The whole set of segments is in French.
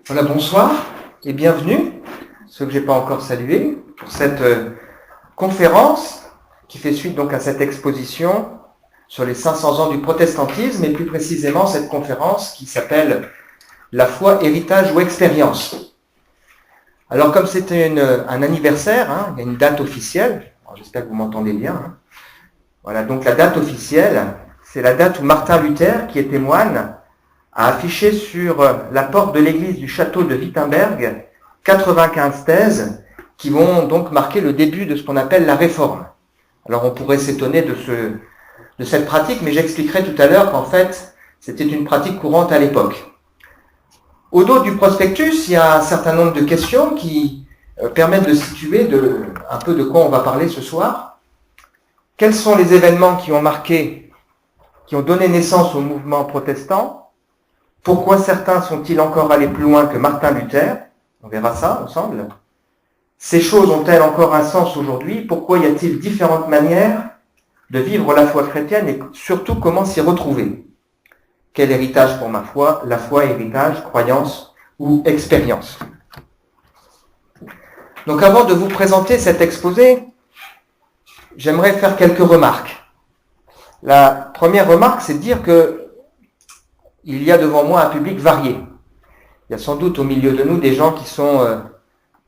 Voilà, bonsoir et bienvenue, ceux que je n'ai pas encore salués, pour cette conférence qui fait suite donc à cette exposition sur les 500 ans du protestantisme, et plus précisément cette conférence qui s'appelle « La foi, héritage ou expérience ». Alors comme c'était un anniversaire, il y a une date officielle, j'espère que vous m'entendez bien. Voilà, donc la date officielle, c'est la date où Martin Luther, qui était moine, a affiché sur la porte de l'église du château de Wittenberg 95 thèses qui vont donc marquer le début de ce qu'on appelle la réforme. Alors on pourrait s'étonner de cette pratique, mais j'expliquerai tout à l'heure qu'en fait, c'était une pratique courante à l'époque. Au dos du prospectus, il y a un certain nombre de questions qui permettent de situer un peu de quoi on va parler ce soir. Quels sont les événements qui ont marqué, qui ont donné naissance au mouvement protestant ? Pourquoi certains sont-ils encore allés plus loin que Martin Luther ? On verra ça ensemble. Ces choses ont-elles encore un sens aujourd'hui ? Pourquoi y a-t-il différentes manières de vivre la foi chrétienne et surtout comment s'y retrouver ? Quel héritage pour ma foi ? La foi, héritage, croyance ou expérience ? Donc avant de vous présenter cet exposé, j'aimerais faire quelques remarques. La première remarque, c'est de dire que il y a devant moi un public varié. Il y a sans doute au milieu de nous des gens qui sont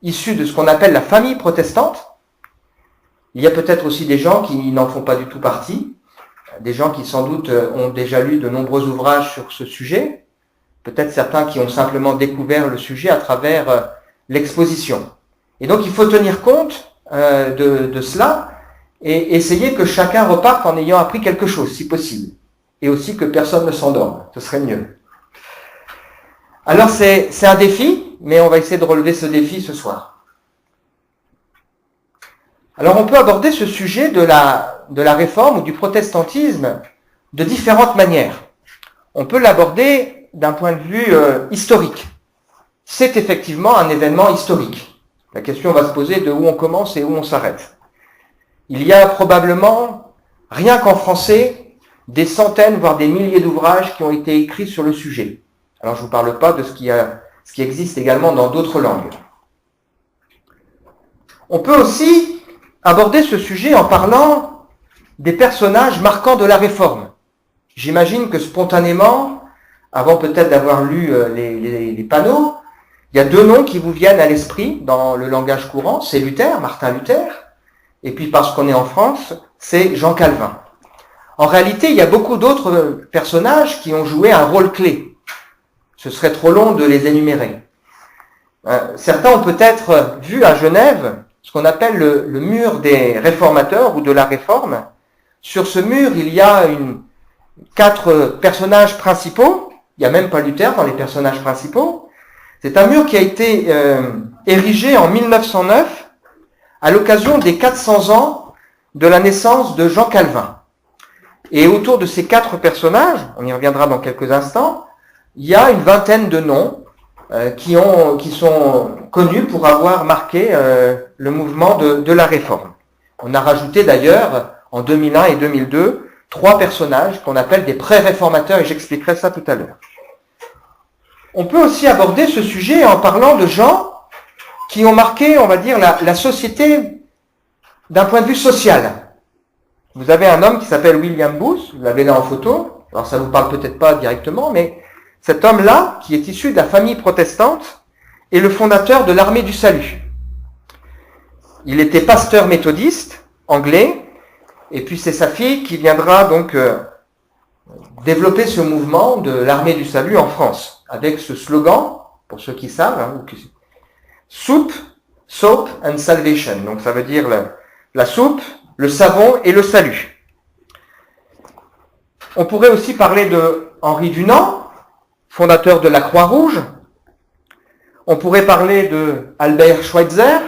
issus de ce qu'on appelle la famille protestante. Il y a peut-être aussi des gens qui n'en font pas du tout partie, des gens qui sans doute ont déjà lu de nombreux ouvrages sur ce sujet, peut-être certains qui ont simplement découvert le sujet à travers l'exposition. Et donc il faut tenir compte de cela et essayer que chacun reparte en ayant appris quelque chose, si possible. Et aussi que personne ne s'endorme, ce serait mieux. Alors c'est un défi, mais on va essayer de relever ce défi ce soir. Alors on peut aborder ce sujet de la réforme ou du protestantisme de différentes manières. On peut l'aborder d'un point de vue historique. C'est effectivement un événement historique. La question va se poser de où on commence et où on s'arrête. Il y a probablement, rien qu'en français, des centaines, voire des milliers d'ouvrages qui ont été écrits sur le sujet. Alors je ne vous parle pas de ce qui existe également dans d'autres langues. On peut aussi aborder ce sujet en parlant des personnages marquants de la Réforme. J'imagine que spontanément, avant peut-être d'avoir lu les panneaux, il y a deux noms qui vous viennent à l'esprit dans le langage courant, c'est Luther, Martin Luther, et puis parce qu'on est en France, c'est Jean Calvin. En réalité, il y a beaucoup d'autres personnages qui ont joué un rôle clé. Ce serait trop long de les énumérer. Certains ont peut-être vu à Genève ce qu'on appelle le mur des réformateurs ou de la réforme. Sur ce mur, il y a 4 personnages principaux. Il n'y a même pas Luther dans les personnages principaux. C'est un mur qui a été érigé en 1909 à l'occasion des 400 ans de la naissance de Jean Calvin. Et autour de ces 4 personnages, on y reviendra dans quelques instants, il y a une vingtaine de noms qui sont connus pour avoir marqué le mouvement de la Réforme. On a rajouté d'ailleurs, en 2001 et 2002, 3 personnages qu'on appelle des pré-réformateurs, et j'expliquerai ça tout à l'heure. On peut aussi aborder ce sujet en parlant de gens qui ont marqué, on va dire, la société d'un point de vue social. Vous avez un homme qui s'appelle William Booth, vous l'avez là en photo, alors ça ne vous parle peut-être pas directement, mais cet homme-là, qui est issu de la famille protestante, est le fondateur de l'Armée du Salut. Il était pasteur méthodiste, anglais, et puis c'est sa fille qui viendra donc développer ce mouvement de l'Armée du Salut en France, avec ce slogan, pour ceux qui savent, Soup, Soap and Salvation. Donc ça veut dire la soupe, le savon et le salut. On pourrait aussi parler de Henri Dunant, fondateur de la Croix-Rouge. On pourrait parler de Albert Schweitzer.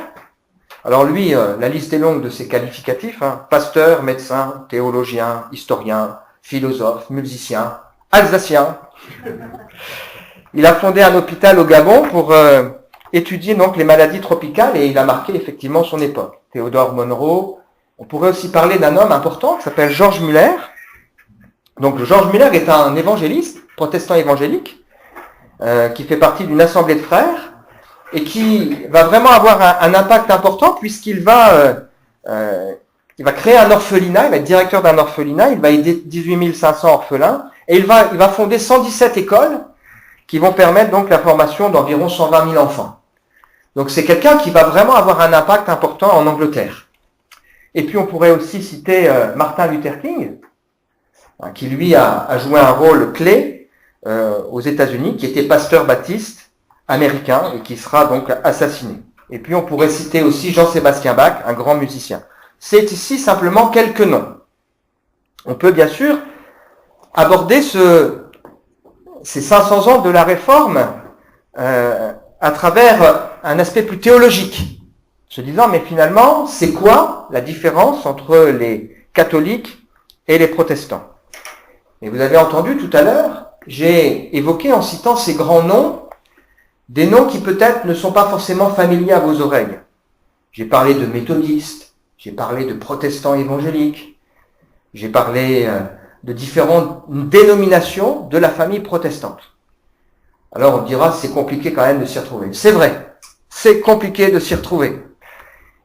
Alors lui, la liste est longue de ses qualificatifs. Pasteur, médecin, théologien, historien, philosophe, musicien, alsacien. Il a fondé un hôpital au Gabon pour étudier donc les maladies tropicales et il a marqué effectivement son époque. Théodore Monro. On pourrait aussi parler d'un homme important qui s'appelle George Muller. Donc George Muller est un évangéliste, protestant évangélique, qui fait partie d'une assemblée de frères, et qui va vraiment avoir un impact important, puisqu'il va créer un orphelinat, il va être directeur d'un orphelinat, il va aider 18 500 orphelins, et il va fonder 117 écoles, qui vont permettre donc la formation d'environ 120 000 enfants. Donc c'est quelqu'un qui va vraiment avoir un impact important en Angleterre. Et puis on pourrait aussi citer Martin Luther King, qui lui a joué un rôle clé aux États-Unis, qui était pasteur baptiste américain et qui sera donc assassiné. Et puis on pourrait citer aussi Jean-Sébastien Bach, un grand musicien. C'est ici simplement quelques noms. On peut bien sûr aborder ces 500 ans de la Réforme à travers un aspect plus théologique, se disant, mais finalement, c'est quoi la différence entre les catholiques et les protestants? Et vous avez entendu tout à l'heure, j'ai évoqué en citant ces grands noms, des noms qui peut-être ne sont pas forcément familiers à vos oreilles. J'ai parlé de méthodistes, j'ai parlé de protestants évangéliques, j'ai parlé de différentes dénominations de la famille protestante. Alors on dira, c'est compliqué quand même de s'y retrouver. C'est vrai, c'est compliqué de s'y retrouver.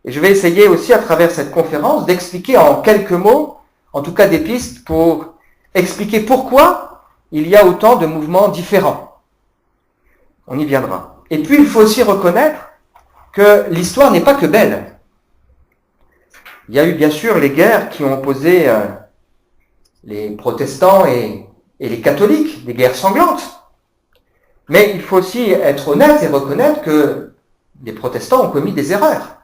Et je vais essayer aussi à travers cette conférence d'expliquer en quelques mots, en tout cas des pistes pour expliquer pourquoi il y a autant de mouvements différents. On y viendra. Et puis il faut aussi reconnaître que l'histoire n'est pas que belle. Il y a eu bien sûr les guerres qui ont opposé les protestants et les catholiques, des guerres sanglantes. Mais il faut aussi être honnête et reconnaître que les protestants ont commis des erreurs.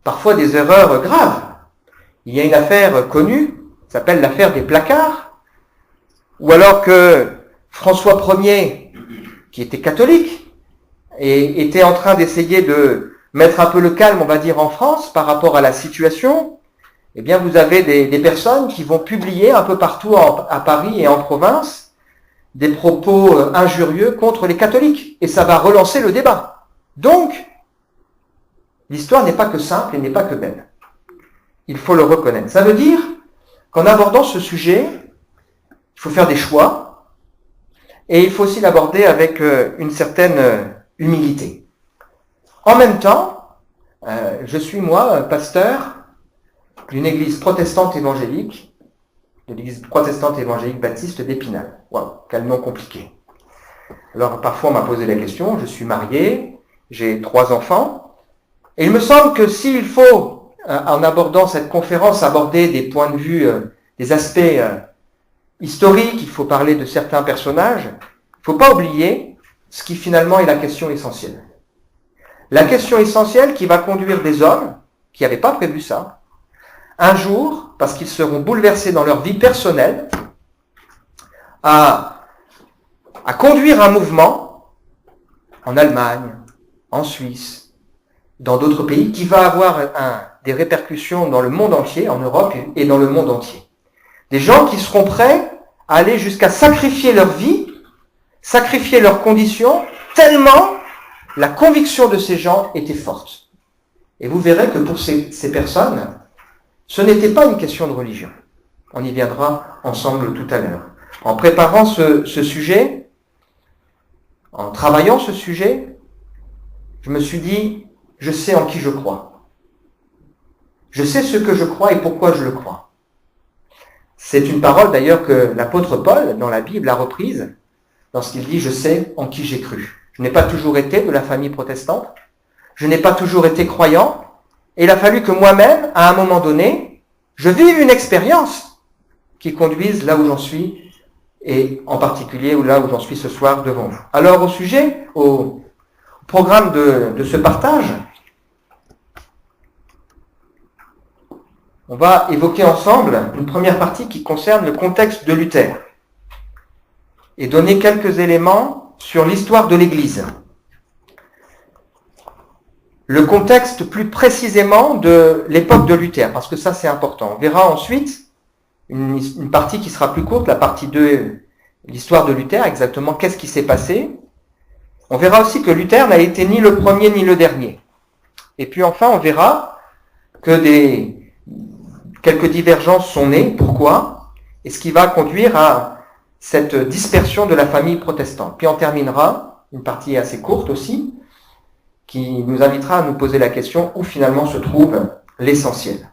Parfois des erreurs graves. Il y a une affaire connue, qui s'appelle l'affaire des placards, ou alors que François Ier, qui était catholique, et était en train d'essayer de mettre un peu le calme, on va dire, en France par rapport à la situation, eh bien vous avez des personnes qui vont publier un peu partout à Paris et en province des propos injurieux contre les catholiques. Et ça va relancer le débat. Donc, l'histoire n'est pas que simple et n'est pas que belle. Il faut le reconnaître. Ça veut dire qu'en abordant ce sujet, il faut faire des choix et il faut aussi l'aborder avec une certaine humilité. En même temps, je suis moi pasteur d'une église protestante évangélique, de l'église protestante évangélique baptiste d'Épinal. Waouh, quel nom compliqué. Alors parfois on m'a posé la question, je suis marié, j'ai 3 enfants, et il me semble que s'il faut, en abordant cette conférence, aborder des points de vue, des aspects historiques, il faut parler de certains personnages, il ne faut pas oublier ce qui finalement est la question essentielle. La question essentielle qui va conduire des hommes, qui n'avaient pas prévu ça, un jour, parce qu'ils seront bouleversés dans leur vie personnelle, à conduire un mouvement en Allemagne, en Suisse, dans d'autres pays, qui va avoir des répercussions dans le monde entier, en Europe et dans le monde entier. Des gens qui seront prêts à aller jusqu'à sacrifier leur vie, sacrifier leurs conditions, tellement la conviction de ces gens était forte. Et vous verrez que pour ces personnes, ce n'était pas une question de religion. On y viendra ensemble tout à l'heure. En préparant ce sujet, en travaillant ce sujet, je me suis dit, je sais en qui je crois. Je sais ce que je crois et pourquoi je le crois. C'est une parole d'ailleurs que l'apôtre Paul, dans la Bible, a reprise lorsqu'il dit « Je sais en qui j'ai cru ». Je n'ai pas toujours été de la famille protestante, je n'ai pas toujours été croyant, et il a fallu que moi-même, à un moment donné, je vive une expérience qui conduise là où j'en suis, et en particulier là où j'en suis ce soir devant vous. Alors au programme de ce partage, on va évoquer ensemble une première partie qui concerne le contexte de Luther et donner quelques éléments sur l'histoire de l'Église. Le contexte plus précisément de l'époque de Luther, parce que ça c'est important. On verra ensuite une partie qui sera plus courte, la partie 2, l'histoire de Luther, exactement qu'est-ce qui s'est passé. On verra aussi que Luther n'a été ni le premier ni le dernier. Et puis enfin on verra que quelques divergences sont nées. Pourquoi? Et ce qui va conduire à cette dispersion de la famille protestante. Puis on terminera une partie assez courte aussi, qui nous invitera à nous poser la question où finalement se trouve l'essentiel.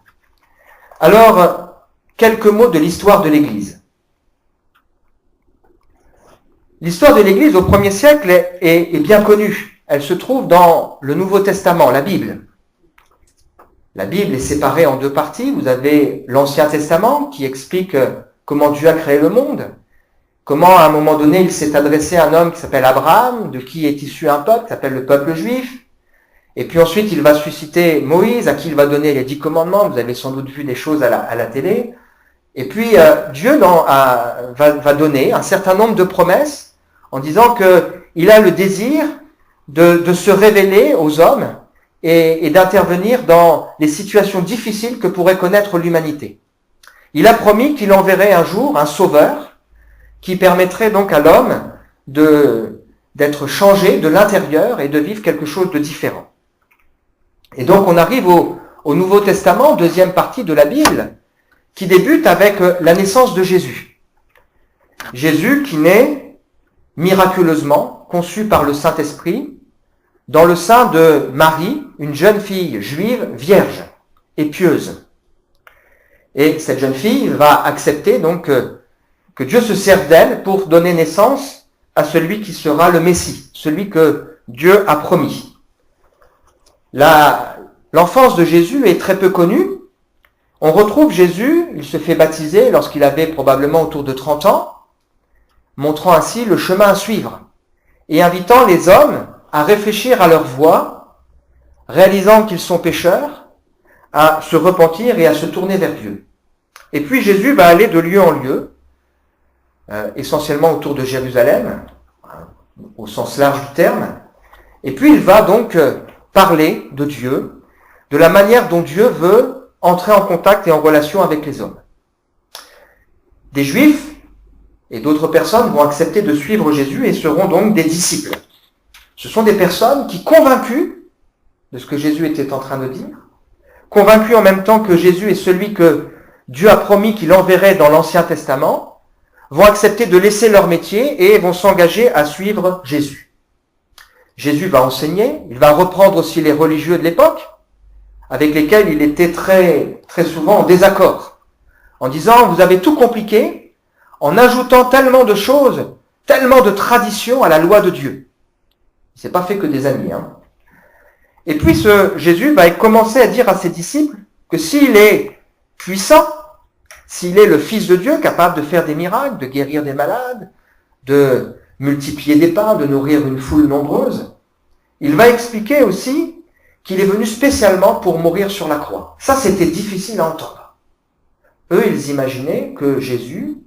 Alors, quelques mots de l'histoire de l'Église. L'histoire de l'Église au 1er siècle est bien connue. Elle se trouve dans le Nouveau Testament, la Bible. La Bible est séparée en deux parties. Vous avez l'Ancien Testament qui explique comment Dieu a créé le monde, comment à un moment donné il s'est adressé à un homme qui s'appelle Abraham, de qui est issu un peuple qui s'appelle le peuple juif. Et puis ensuite il va susciter Moïse, à qui il va donner les 10 commandements. Vous avez sans doute vu des choses à la télé. Et puis Dieu va donner un certain nombre de promesses en disant qu'il a le désir de se révéler aux hommes et d'intervenir dans les situations difficiles que pourrait connaître l'humanité. Il a promis qu'il enverrait un jour un sauveur qui permettrait donc à l'homme d'être changé de l'intérieur et de vivre quelque chose de différent. Et donc on arrive au Nouveau Testament, deuxième partie de la Bible, qui débute avec la naissance de Jésus. Jésus qui naît miraculeusement, conçu par le Saint-Esprit, dans le sein de Marie, une jeune fille juive vierge et pieuse. Et cette jeune fille va accepter donc que Dieu se serve d'elle pour donner naissance à celui qui sera le Messie, celui que Dieu a promis. L'enfance de Jésus est très peu connue. On retrouve Jésus, il se fait baptiser lorsqu'il avait probablement autour de 30 ans, montrant ainsi le chemin à suivre et invitant les hommes à réfléchir à leur voie, réalisant qu'ils sont pécheurs, à se repentir et à se tourner vers Dieu. Et puis Jésus va aller de lieu en lieu, essentiellement autour de Jérusalem, au sens large du terme, et puis il va donc parler de Dieu, de la manière dont Dieu veut entrer en contact et en relation avec les hommes. Des Juifs et d'autres personnes vont accepter de suivre Jésus et seront donc des disciples. Ce sont des personnes qui, convaincues de ce que Jésus était en train de dire, convaincues en même temps que Jésus est celui que Dieu a promis qu'il enverrait dans l'Ancien Testament, vont accepter de laisser leur métier et vont s'engager à suivre Jésus. Jésus va enseigner, il va reprendre aussi les religieux de l'époque, avec lesquels il était très, très souvent en désaccord, en disant « vous avez tout compliqué en ajoutant tellement de choses, tellement de traditions à la loi de Dieu ». Il s'est pas fait que des amis. Et puis Jésus va commencer à dire à ses disciples que s'il est puissant, s'il est le Fils de Dieu, capable de faire des miracles, de guérir des malades, de multiplier des pains, de nourrir une foule nombreuse, il va expliquer aussi qu'il est venu spécialement pour mourir sur la croix. Ça, c'était difficile à entendre. Eux, ils imaginaient que Jésus,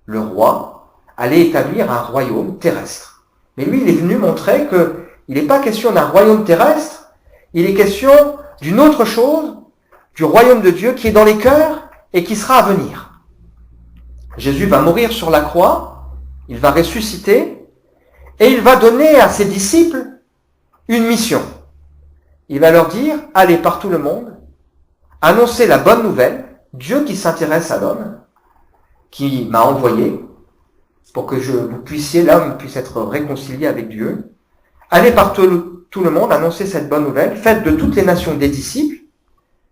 le roi, allait établir un royaume terrestre. Mais lui, il est venu montrer qu'il n'est pas question d'un royaume terrestre, il est question d'une autre chose, du royaume de Dieu qui est dans les cœurs et qui sera à venir. Jésus va mourir sur la croix, il va ressusciter, et il va donner à ses disciples une mission. Il va leur dire, allez par tout le monde, annoncez la bonne nouvelle, Dieu qui s'intéresse à l'homme, qui m'a envoyé, pour que l'homme puisse être réconcilié avec Dieu. Allez par tout le monde, annoncez cette bonne nouvelle, faites de toutes les nations des disciples,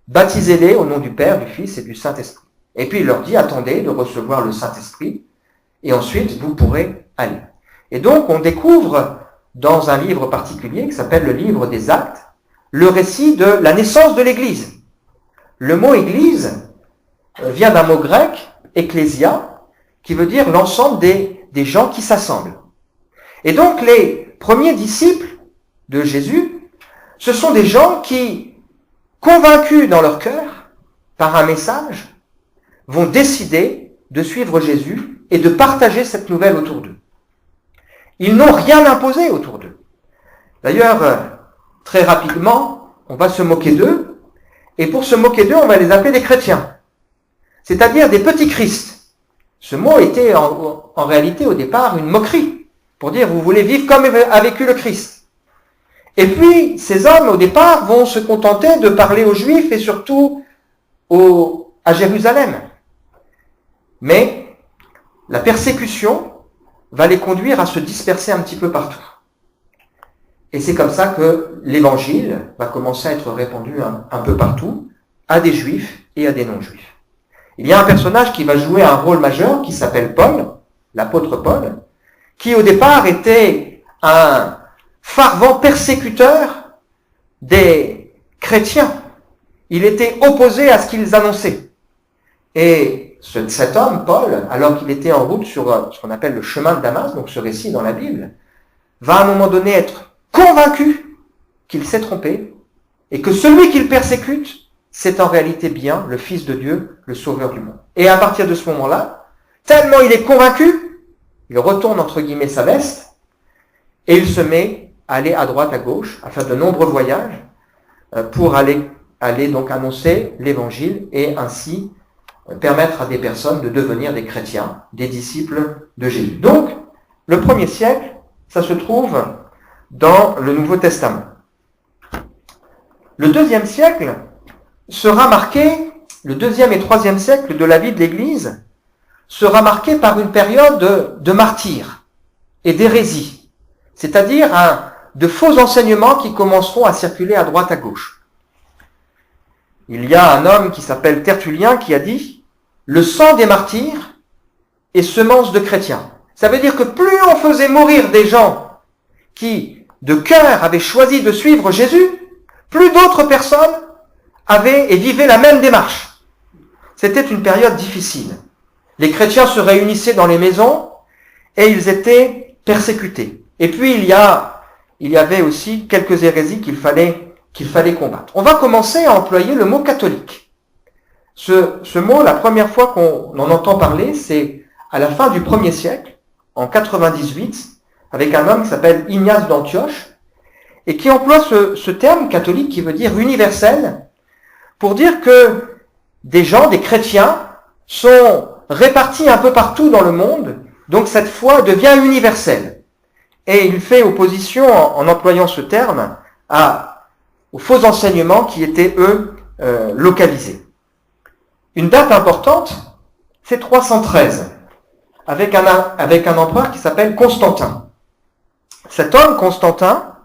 baptisez-les au nom du Père, du Fils et du Saint-Esprit. Et puis il leur dit, attendez de recevoir le Saint-Esprit, et ensuite vous pourrez aller. Et donc on découvre dans un livre particulier qui s'appelle le livre des Actes, le récit de la naissance de l'Église. Le mot Église vient d'un mot grec, ecclésia, qui veut dire l'ensemble des gens qui s'assemblent. Et donc les premiers disciples de Jésus, ce sont des gens qui, convaincus dans leur cœur par un message, vont décider de suivre Jésus et de partager cette nouvelle autour d'eux. Ils n'ont rien imposé autour d'eux. D'ailleurs, très rapidement, on va se moquer d'eux, et pour se moquer d'eux, on va les appeler des chrétiens, c'est-à-dire des petits Christ. Ce mot était en réalité au départ une moquerie, pour dire vous voulez vivre comme a vécu le Christ. Et puis, ces hommes au départ vont se contenter de parler aux Juifs et surtout à Jérusalem. Mais la persécution va les conduire à se disperser un petit peu partout. Et c'est comme ça que l'évangile va commencer à être répandu un peu partout, à des juifs et à des non-juifs. Il y a un personnage qui va jouer un rôle majeur, qui s'appelle Paul, l'apôtre Paul, qui au départ était un fervent persécuteur des chrétiens. Il était opposé à ce qu'ils annonçaient. Et cet homme, Paul, alors qu'il était en route sur ce qu'on appelle le chemin de Damas, donc ce récit dans la Bible, va à un moment donné être convaincu qu'il s'est trompé et que celui qu'il persécute, c'est en réalité bien le Fils de Dieu, le Sauveur du monde. Et à partir de ce moment-là, tellement il est convaincu, il retourne entre guillemets sa veste et il se met à aller à droite, à gauche, à faire de nombreux voyages pour aller donc annoncer l'évangile et ainsi permettre à des personnes de devenir des chrétiens, des disciples de Jésus. Donc, le 1er siècle, ça se trouve dans le Nouveau Testament. Le 2e siècle sera marqué, le 2e et 3e siècle de la vie de l'Église, sera marqué par une période de martyrs et d'hérésie, c'est-à-dire de faux enseignements qui commenceront à circuler à droite à gauche. Il y a un homme qui s'appelle Tertullien qui a dit « Le sang des martyrs est semence de chrétiens ». Ça veut dire que plus on faisait mourir des gens qui, de cœur, avaient choisi de suivre Jésus, plus d'autres personnes avaient et vivaient la même démarche. C'était une période difficile. Les chrétiens se réunissaient dans les maisons et ils étaient persécutés. Et puis il y avait aussi quelques hérésies qu'il fallait combattre. On va commencer à employer le mot catholique. Ce mot, la première fois qu'on en entend parler, c'est à la fin du 1er siècle, en 98, avec un homme qui s'appelle Ignace d'Antioche, et qui emploie ce terme catholique qui veut dire universel, pour dire que des gens, des chrétiens, sont répartis un peu partout dans le monde, donc cette foi devient universelle. Et il fait opposition, en employant ce terme, aux faux enseignements qui étaient, eux, localisés. Une date importante, c'est 313, avec un empereur qui s'appelle Constantin. Cet homme, Constantin,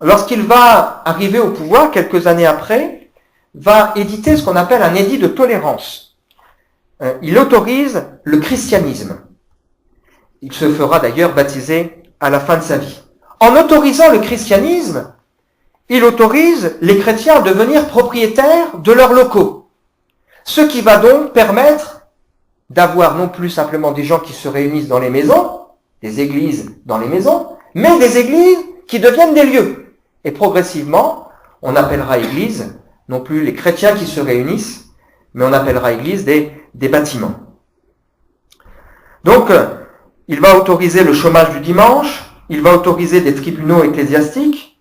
lorsqu'il va arriver au pouvoir, quelques années après, va éditer ce qu'on appelle un édit de tolérance. Il autorise le christianisme. Il se fera d'ailleurs baptiser à la fin de sa vie. En autorisant le christianisme, il autorise les chrétiens à devenir propriétaires de leurs locaux. Ce qui va donc permettre d'avoir non plus simplement des gens qui se réunissent dans les maisons, des églises dans les maisons, mais des églises qui deviennent des lieux. Et progressivement, on appellera église non plus les chrétiens qui se réunissent, mais on appellera église des bâtiments. Donc, il va autoriser le chômage du dimanche, il va autoriser des tribunaux ecclésiastiques,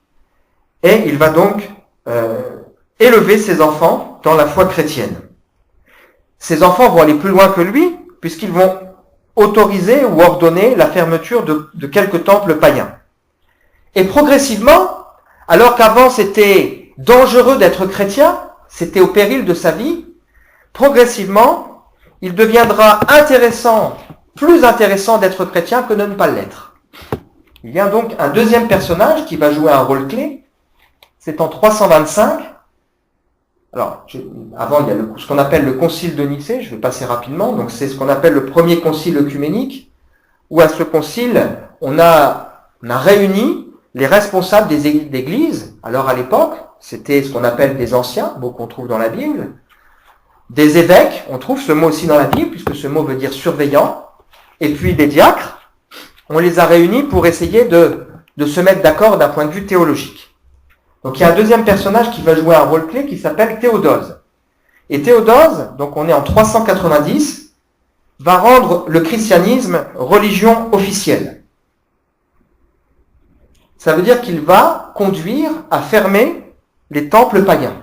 et il va donc élever ses enfants dans la foi chrétienne. Ces enfants vont aller plus loin que lui, puisqu'ils vont autoriser ou ordonner la fermeture de quelques temples païens. Et progressivement, alors qu'avant c'était dangereux d'être chrétien, c'était au péril de sa vie, progressivement, il deviendra plus intéressant d'être chrétien que de ne pas l'être. Il y a donc un deuxième personnage qui va jouer un rôle clé, c'est en 325. Alors, avant, il y a ce qu'on appelle le concile de Nicée, je vais passer rapidement, donc c'est ce qu'on appelle le premier concile œcuménique, où à ce concile, on a réuni les responsables des églises. Alors à l'époque, c'était ce qu'on appelle des anciens, mot qu'on trouve dans la Bible, des évêques, on trouve ce mot aussi dans la Bible, puisque ce mot veut dire surveillant, et puis des diacres. On les a réunis pour essayer de se mettre d'accord d'un point de vue théologique. Donc il y a un deuxième personnage qui va jouer un rôle clé qui s'appelle Théodose. Et Théodose, donc on est en 390, va rendre le christianisme religion officielle. Ça veut dire qu'il va conduire à fermer les temples païens.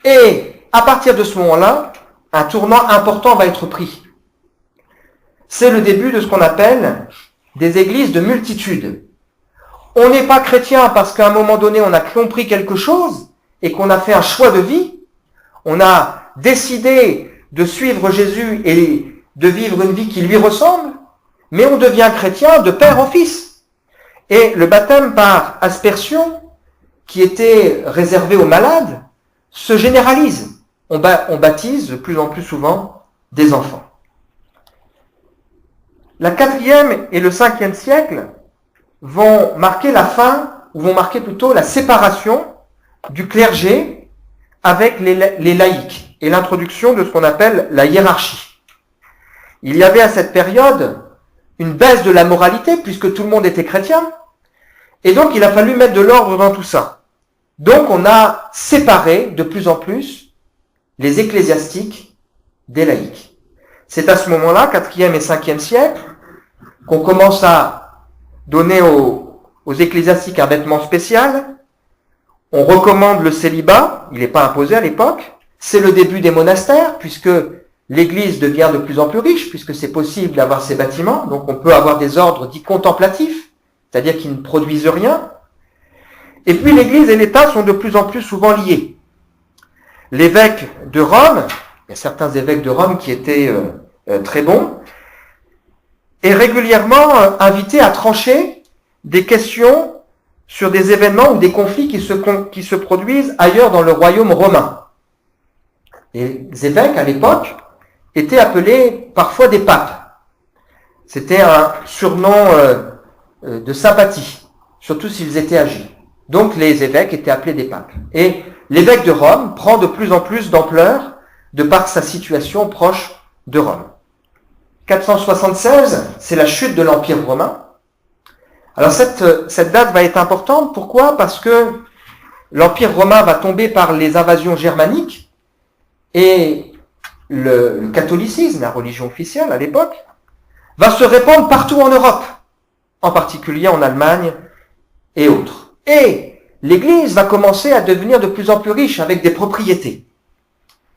Et à partir de ce moment-là, un tournant important va être pris. C'est le début de ce qu'on appelle des églises de multitude. On n'est pas chrétien parce qu'à un moment donné, on a compris quelque chose et qu'on a fait un choix de vie. On a décidé de suivre Jésus et de vivre une vie qui lui ressemble, mais on devient chrétien de père en fils. Et le baptême par aspersion, qui était réservé aux malades, se généralise. On baptise de plus en plus souvent des enfants. La 4e et le 5e siècle vont marquer la fin, ou vont marquer plutôt la séparation du clergé avec les laïcs et l'introduction de ce qu'on appelle la hiérarchie. Il y avait à cette période une baisse de la moralité puisque tout le monde était chrétien, et donc il a fallu mettre de l'ordre dans tout ça. Donc on a séparé de plus en plus les ecclésiastiques des laïcs. C'est à ce moment-là, 4e et 5e siècle, qu'on commence à donner aux ecclésiastiques un vêtement spécial. On recommande le célibat, il n'est pas imposé à l'époque. C'est le début des monastères, puisque l'Église devient de plus en plus riche, puisque c'est possible d'avoir ces bâtiments. Donc on peut avoir des ordres dits contemplatifs, c'est-à-dire qui ne produisent rien. Et puis l'Église et l'État sont de plus en plus souvent liés. L'évêque de Rome, il y a certains évêques de Rome qui étaient très bons, est régulièrement invité à trancher des questions sur des événements ou des conflits qui se produisent ailleurs dans le royaume romain. Les évêques, à l'époque, étaient appelés parfois des papes. C'était un surnom de sympathie, surtout s'ils étaient âgés. Donc les évêques étaient appelés des papes. Et l'évêque de Rome prend de plus en plus d'ampleur de par sa situation proche de Rome. 476, c'est la chute de l'Empire romain. Alors cette date va être importante, pourquoi ? Parce que l'Empire romain va tomber par les invasions germaniques et le catholicisme, la religion officielle à l'époque, va se répandre partout en Europe, en particulier en Allemagne et autres. Et l'Église va commencer à devenir de plus en plus riche avec des propriétés.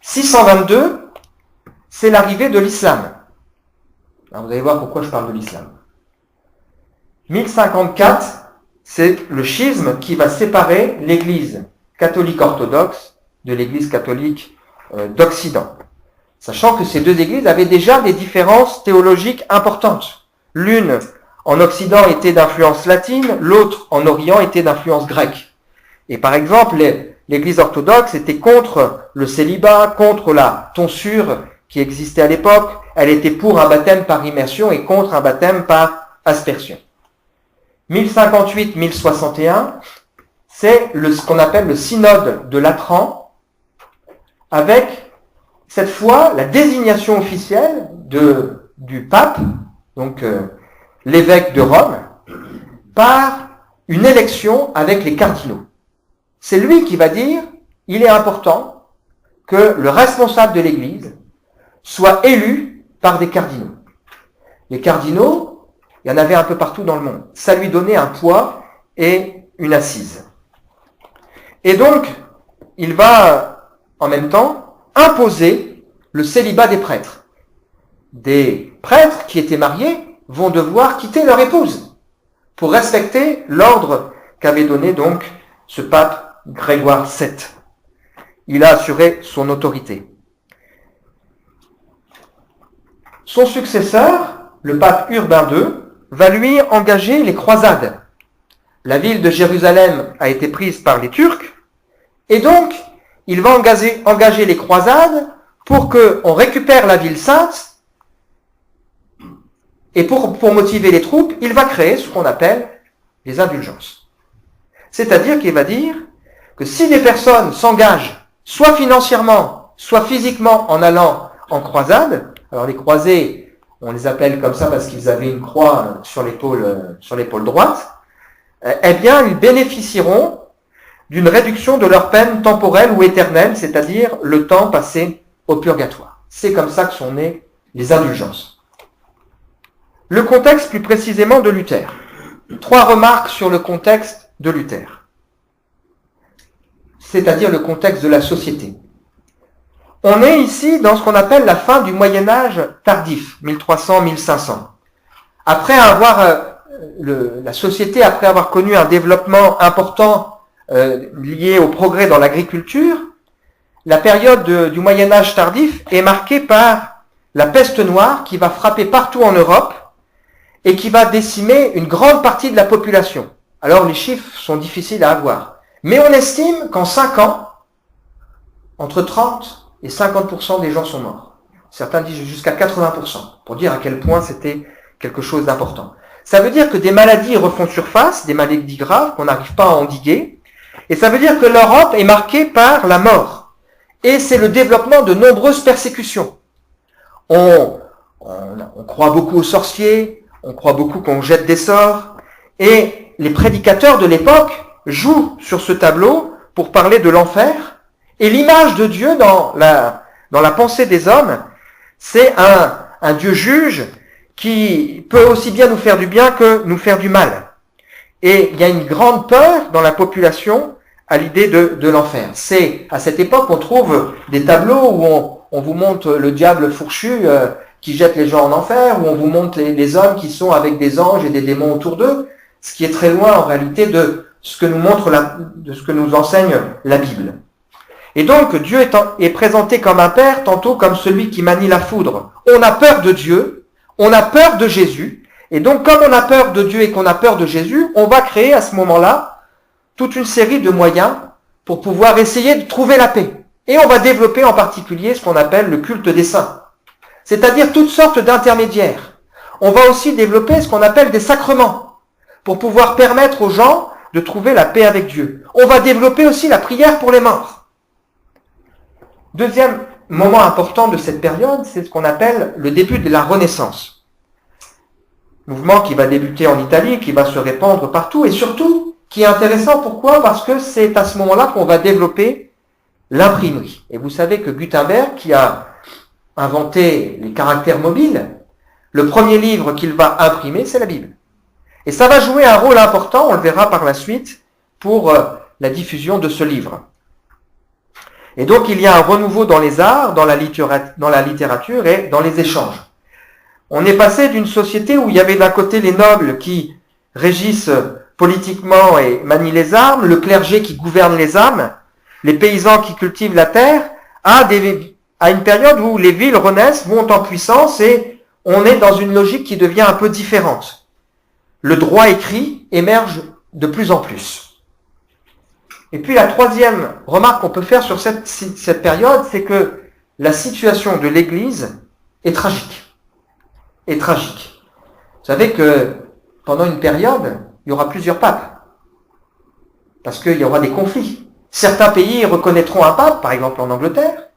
622, c'est l'arrivée de l'islam. Alors vous allez voir pourquoi je parle de l'islam. 1054, c'est le schisme qui va séparer l'Église catholique orthodoxe de l'Église catholique d'Occident. Sachant que ces deux églises avaient déjà des différences théologiques importantes. L'une en Occident était d'influence latine, l'autre en Orient était d'influence grecque. Et par exemple, l'Église orthodoxe était contre le célibat, contre la tonsure qui existait à l'époque. Elle était pour un baptême par immersion et contre un baptême par aspersion. 1058-1061, c'est ce qu'on appelle le synode de Latran, avec cette fois la désignation officielle du pape, donc l'évêque de Rome, par une élection avec les cardinaux. C'est lui qui va dire, il est important que le responsable de l'Église soit élu par des cardinaux. Les cardinaux, il y en avait un peu partout dans le monde. Ça lui donnait un poids et une assise. Et donc, il va, en même temps, imposer le célibat des prêtres. Des prêtres qui étaient mariés vont devoir quitter leur épouse pour respecter l'ordre qu'avait donné donc ce pape Grégoire VII. Il a assuré son autorité. Son successeur, le pape Urbain II, va lui engager les croisades. La ville de Jérusalem a été prise par les Turcs, et donc il va engager les croisades pour qu'on récupère la ville sainte, et pour motiver les troupes, il va créer ce qu'on appelle les indulgences. C'est-à-dire qu'il va dire que si des personnes s'engagent, soit financièrement, soit physiquement en allant en croisade, alors les croisés, on les appelle comme ça parce qu'ils avaient une croix sur l'épaule droite, eh bien ils bénéficieront d'une réduction de leur peine temporelle ou éternelle, c'est-à-dire le temps passé au purgatoire. C'est comme ça que sont nées les indulgences. Le contexte plus précisément de Luther. 3 remarques sur le contexte de Luther, c'est-à-dire le contexte de la société. On est ici dans ce qu'on appelle la fin du Moyen-Âge tardif, 1300-1500. Après la société, après avoir connu un développement important lié au progrès dans l'agriculture, la période du Moyen-Âge tardif est marquée par la peste noire qui va frapper partout en Europe et qui va décimer une grande partie de la population. Alors les chiffres sont difficiles à avoir. Mais on estime qu'en 5 ans, entre 30 et 50% des gens sont morts. Certains disent jusqu'à 80%, pour dire à quel point c'était quelque chose d'important. Ça veut dire que des maladies refont surface, des maladies graves qu'on n'arrive pas à endiguer, et ça veut dire que l'Europe est marquée par la mort. Et c'est le développement de nombreuses persécutions. On croit beaucoup aux sorciers, on croit beaucoup qu'on jette des sorts, et les prédicateurs de l'époque jouent sur ce tableau pour parler de l'enfer, et l'image de Dieu dans la pensée des hommes, c'est un Dieu juge qui peut aussi bien nous faire du bien que nous faire du mal. Et il y a une grande peur dans la population à l'idée de l'enfer. C'est à cette époque qu'on trouve des tableaux où on vous montre le diable fourchu qui jette les gens en enfer, où on vous montre les hommes qui sont avec des anges et des démons autour d'eux, ce qui est très loin en réalité de ce que nous montre de ce que nous enseigne la Bible. Et donc Dieu est présenté comme un père, tantôt comme celui qui manie la foudre. On a peur de Dieu, on a peur de Jésus, et donc comme on a peur de Dieu et qu'on a peur de Jésus, on va créer à ce moment-là toute une série de moyens pour pouvoir essayer de trouver la paix. Et on va développer en particulier ce qu'on appelle le culte des saints, c'est-à-dire toutes sortes d'intermédiaires. On va aussi développer ce qu'on appelle des sacrements, pour pouvoir permettre aux gens de trouver la paix avec Dieu. On va développer aussi la prière pour les morts. Deuxième moment important de cette période, c'est ce qu'on appelle le début de la Renaissance. Mouvement qui va débuter en Italie, qui va se répandre partout, et surtout, qui est intéressant. Pourquoi ? Parce que c'est à ce moment-là qu'on va développer l'imprimerie. Et vous savez que Gutenberg, qui a inventé les caractères mobiles, le premier livre qu'il va imprimer, c'est la Bible. Et ça va jouer un rôle important, on le verra par la suite, pour la diffusion de ce livre. Et donc il y a un renouveau dans les arts, dans la littérature et dans les échanges. On est passé d'une société où il y avait d'un côté les nobles qui régissent politiquement et manient les armes, le clergé qui gouverne les âmes, les paysans qui cultivent la terre, à une période où les villes renaissent, montent en puissance et on est dans une logique qui devient un peu différente. Le droit écrit émerge de plus en plus. Et puis la troisième remarque qu'on peut faire sur cette période, c'est que la situation de l'Église est tragique. Est tragique. Vous savez que pendant une période, il y aura plusieurs papes. Parce qu'il y aura des conflits. Certains pays reconnaîtront un pape, par exemple en Angleterre.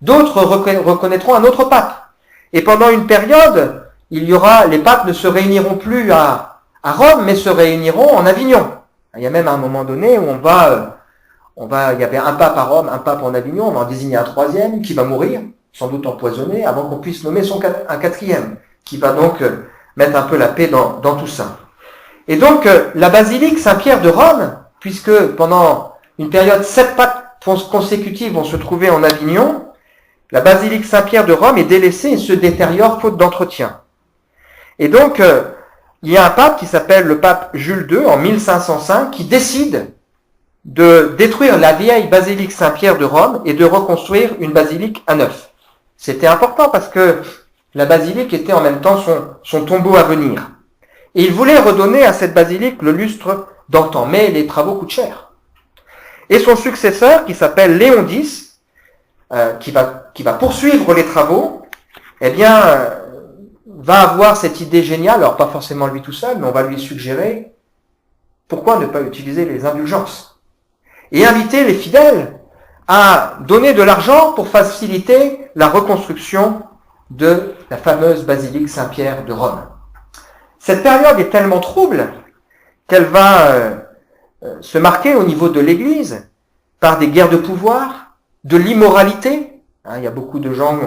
D'autres reconnaîtront un autre pape. Et pendant une période, les papes ne se réuniront plus à Rome, mais se réuniront en Avignon. Il y a même un moment donné où il y avait un pape à Rome, un pape en Avignon, on va en désigner un troisième qui va mourir, sans doute empoisonné, avant qu'on puisse nommer un quatrième, qui va donc mettre un peu la paix dans tout ça. Et donc, la basilique Saint-Pierre de Rome, puisque pendant une période 7 papes consécutives vont se trouver en Avignon, la basilique Saint-Pierre de Rome est délaissée et se détériore faute d'entretien. Et donc, il y a un pape qui s'appelle le pape Jules II, en 1505, qui décide de détruire la vieille basilique Saint-Pierre de Rome et de reconstruire une basilique à neuf. C'était important parce que la basilique était en même temps son tombeau à venir. Et il voulait redonner à cette basilique le lustre d'antan, mais les travaux coûtent cher. Et son successeur, qui s'appelle Léon X, qui va poursuivre les travaux, va avoir cette idée géniale, alors pas forcément lui tout seul, mais on va lui suggérer pourquoi ne pas utiliser les indulgences et inviter les fidèles à donner de l'argent pour faciliter la reconstruction de la fameuse basilique Saint-Pierre de Rome. Cette période est tellement trouble qu'elle va se marquer au niveau de l'Église par des guerres de pouvoir, de l'immoralité. Il y a beaucoup de gens,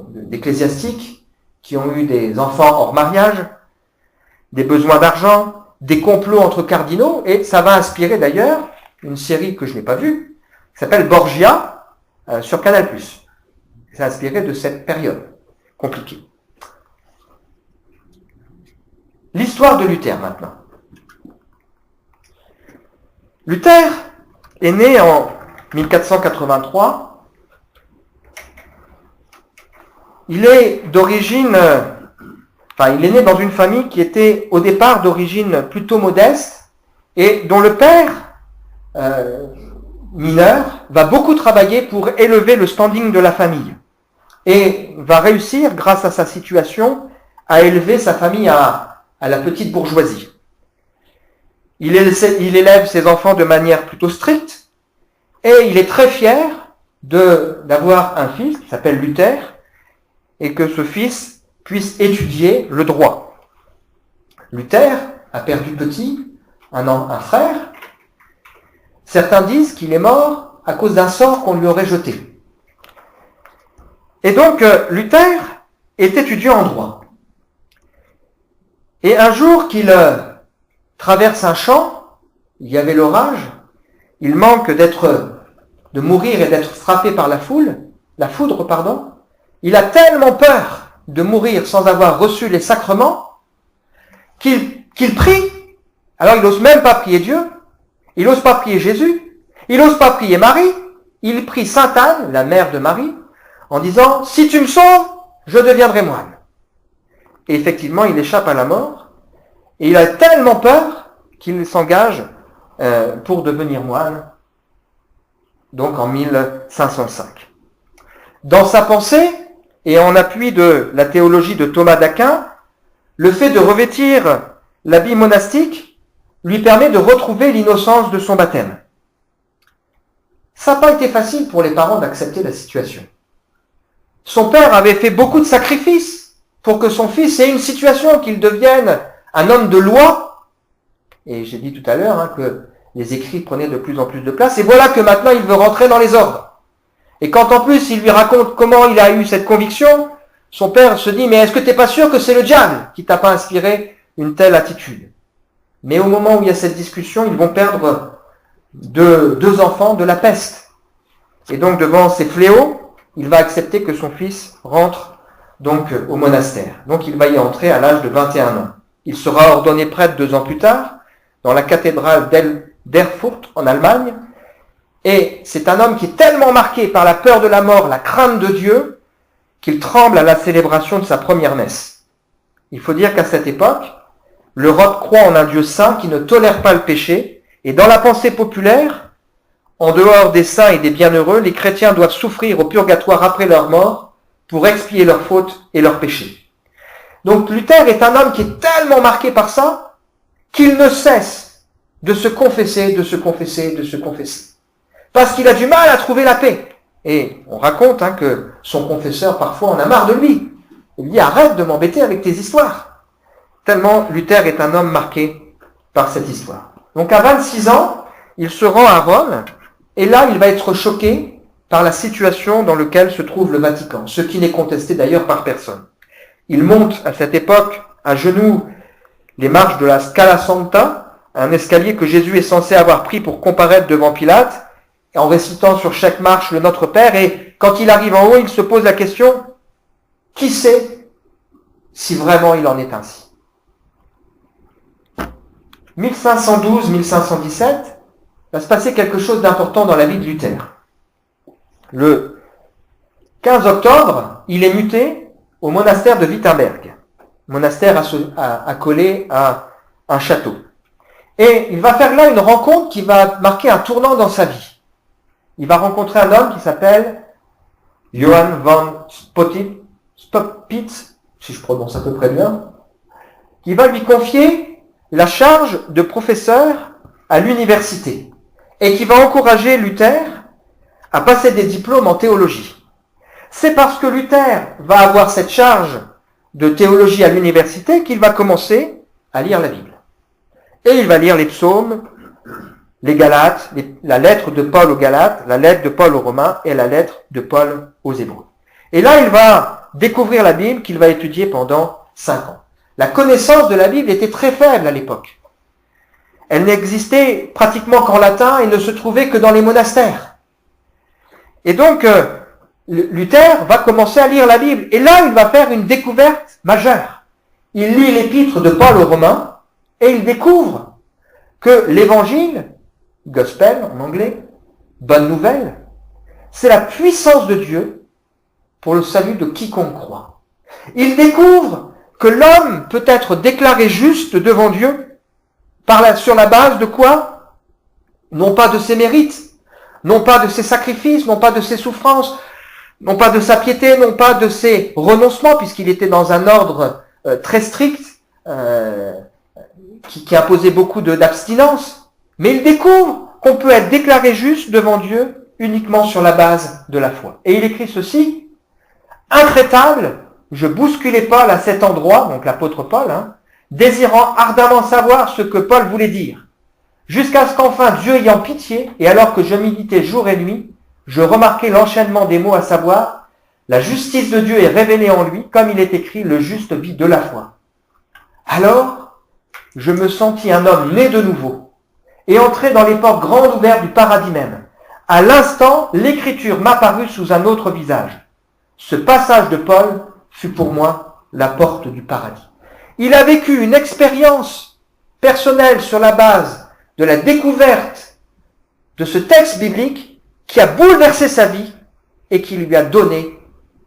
d'ecclésiastiques, qui ont eu des enfants hors mariage, des besoins d'argent, des complots entre cardinaux, et ça va inspirer d'ailleurs une série que je n'ai pas vue, qui s'appelle Borgia, sur Canal+. C'est inspiré de cette période compliquée. L'histoire de Luther maintenant. Luther est né en 1483. Il est d'origine... il est né dans une famille qui était au départ d'origine plutôt modeste et dont le père, mineur, va beaucoup travailler pour élever le standing de la famille et va réussir, grâce à sa situation, à élever sa famille à la petite bourgeoisie. Il élève ses enfants de manière plutôt stricte et il est très fier d'avoir un fils qui s'appelle Luther et que ce fils puisse étudier le droit. Luther a perdu petit un frère. Certains disent qu'il est mort à cause d'un sort qu'on lui aurait jeté. Et donc, Luther est étudiant en droit. Et un jour qu'il traverse un champ, il y avait l'orage, il manque de mourir et d'être frappé par la foudre, il a tellement peur de mourir sans avoir reçu les sacrements qu'il prie. Alors il n'ose même pas prier Dieu, il n'ose pas prier Jésus, il n'ose pas prier Marie, il prie Sainte Anne, la mère de Marie, en disant « Si tu me sauves, je deviendrai moine ». Et effectivement, il échappe à la mort, et il a tellement peur qu'il s'engage pour devenir moine, donc en 1505. Dans sa pensée, et en appui de la théologie de Thomas d'Aquin, le fait de revêtir l'habit monastique lui permet de retrouver l'innocence de son baptême. Ça n'a pas été facile pour les parents d'accepter la situation. Son père avait fait beaucoup de sacrifices pour que son fils ait une situation, qu'il devienne un homme de loi. Et j'ai dit tout à l'heure que les écrits prenaient de plus en plus de place. Et voilà que maintenant il veut rentrer dans les ordres. Et quand en plus il lui raconte comment il a eu cette conviction, son père se dit « Mais est-ce que tu n'es pas sûr que c'est le diable qui t'a pas inspiré une telle attitude ?» Mais au moment où il y a cette discussion, ils vont perdre deux enfants de la peste. Et donc devant ces fléaux, il va accepter que son fils rentre donc au monastère. Donc il va y entrer à l'âge de 21 ans. Il sera ordonné prêtre 2 ans plus tard, dans la cathédrale d'Erfurt en Allemagne. Et c'est un homme qui est tellement marqué par la peur de la mort, la crainte de Dieu, qu'il tremble à la célébration de sa première messe. Il faut dire qu'à cette époque, l'Europe croit en un Dieu saint qui ne tolère pas le péché, et dans la pensée populaire, en dehors des saints et des bienheureux, les chrétiens doivent souffrir au purgatoire après leur mort pour expier leurs fautes et leurs péchés. Donc Luther est un homme qui est tellement marqué par ça qu'il ne cesse de se confesser, de se confesser, de se confesser. Parce qu'il a du mal à trouver la paix. Et on raconte que son confesseur parfois en a marre de lui. Il dit « Arrête de m'embêter avec tes histoires ». Tellement Luther est un homme marqué par cette histoire. Donc à 26 ans, il se rend à Rome, et là il va être choqué par la situation dans laquelle se trouve le Vatican, ce qui n'est contesté d'ailleurs par personne. Il monte à cette époque à genoux les marches de la Scala Santa, un escalier que Jésus est censé avoir pris pour comparaître devant Pilate, en récitant sur chaque marche le Notre Père, et quand il arrive en haut, il se pose la question, qui sait si vraiment il en est ainsi ? 1512-1517, va se passer quelque chose d'important dans la vie de Luther. Le 15 octobre, il est muté au monastère de Wittenberg, monastère accolé à un château. Et il va faire là une rencontre qui va marquer un tournant dans sa vie. Il va rencontrer un homme qui s'appelle Johann von Spopitz, si je prononce à peu près bien, qui va lui confier la charge de professeur à l'université et qui va encourager Luther à passer des diplômes en théologie. C'est parce que Luther va avoir cette charge de théologie à l'université qu'il va commencer à lire la Bible. Et il va lire les psaumes, les Galates, la lettre de Paul aux Galates, la lettre de Paul aux Romains et la lettre de Paul aux Hébreux. Et là, il va découvrir la Bible qu'il va étudier pendant 5 ans. La connaissance de la Bible était très faible à l'époque. Elle n'existait pratiquement qu'en latin et ne se trouvait que dans les monastères. Et donc, Luther va commencer à lire la Bible. Et là, il va faire une découverte majeure. Il lit l'épître de Paul aux Romains et il découvre que l'évangile, gospel en anglais, bonne nouvelle, c'est la puissance de Dieu pour le salut de quiconque croit. Il découvre que l'homme peut être déclaré juste devant Dieu sur la base de quoi? Non pas de ses mérites, non pas de ses sacrifices, non pas de ses souffrances, non pas de sa piété, non pas de ses renoncements, puisqu'il était dans un ordre très strict, qui imposait beaucoup d'abstinence, mais il découvre qu'on peut être déclaré juste devant Dieu uniquement sur la base de la foi. Et il écrit ceci: intraitable, je bousculais Paul à cet endroit, donc l'apôtre Paul, désirant ardemment savoir ce que Paul voulait dire, jusqu'à ce qu'enfin Dieu ayant pitié, et alors que je méditais jour et nuit, je remarquai l'enchaînement des mots, à savoir, la justice de Dieu est révélée en lui, comme il est écrit, le juste vit de la foi. Alors, je me sentis un homme né de nouveau, et entré dans les portes grandes ouvertes du paradis même. À l'instant, l'écriture m'apparut sous un autre visage. Ce passage de Paul fut pour moi la porte du paradis. Il a vécu une expérience personnelle sur la base de la découverte de ce texte biblique qui a bouleversé sa vie et qui lui a donné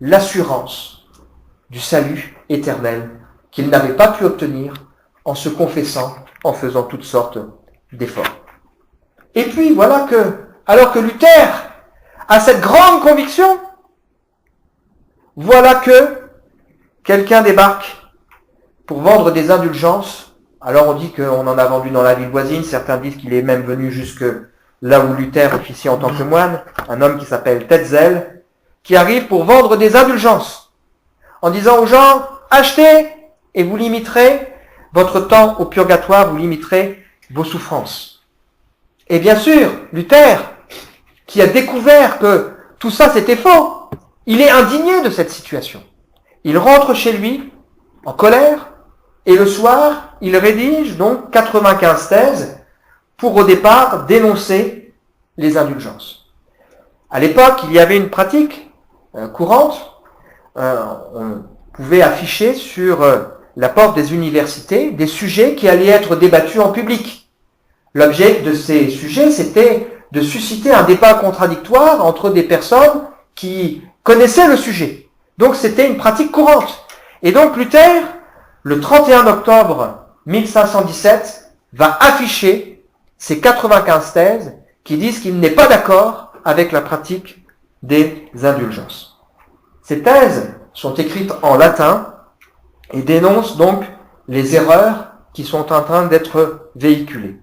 l'assurance du salut éternel qu'il n'avait pas pu obtenir en se confessant, en faisant toutes sortes d'efforts. Et puis voilà que, alors que Luther a cette grande conviction, voilà que quelqu'un débarque pour vendre des indulgences. Alors on dit qu'on en a vendu dans la ville voisine, certains disent qu'il est même venu jusque là où Luther officie en tant que moine, un homme qui s'appelle Tetzel, qui arrive pour vendre des indulgences, en disant aux gens, achetez et vous limiterez votre temps au purgatoire, vous limiterez vos souffrances. Et bien sûr, Luther, qui a découvert que tout ça c'était faux, il est indigné de cette situation. Il rentre chez lui en colère, et le soir, il rédige donc 95 thèses pour au départ dénoncer les indulgences. À l'époque, il y avait une pratique courante. On pouvait afficher sur la porte des universités des sujets qui allaient être débattus en public. L'objet de ces sujets, c'était de susciter un débat contradictoire entre des personnes qui connaissaient le sujet. Donc c'était une pratique courante. Et donc Luther, le 31 octobre 1517, va afficher ces 95 thèses qui disent qu'il n'est pas d'accord avec la pratique des indulgences. Ces thèses sont écrites en latin et dénoncent donc les erreurs qui sont en train d'être véhiculées.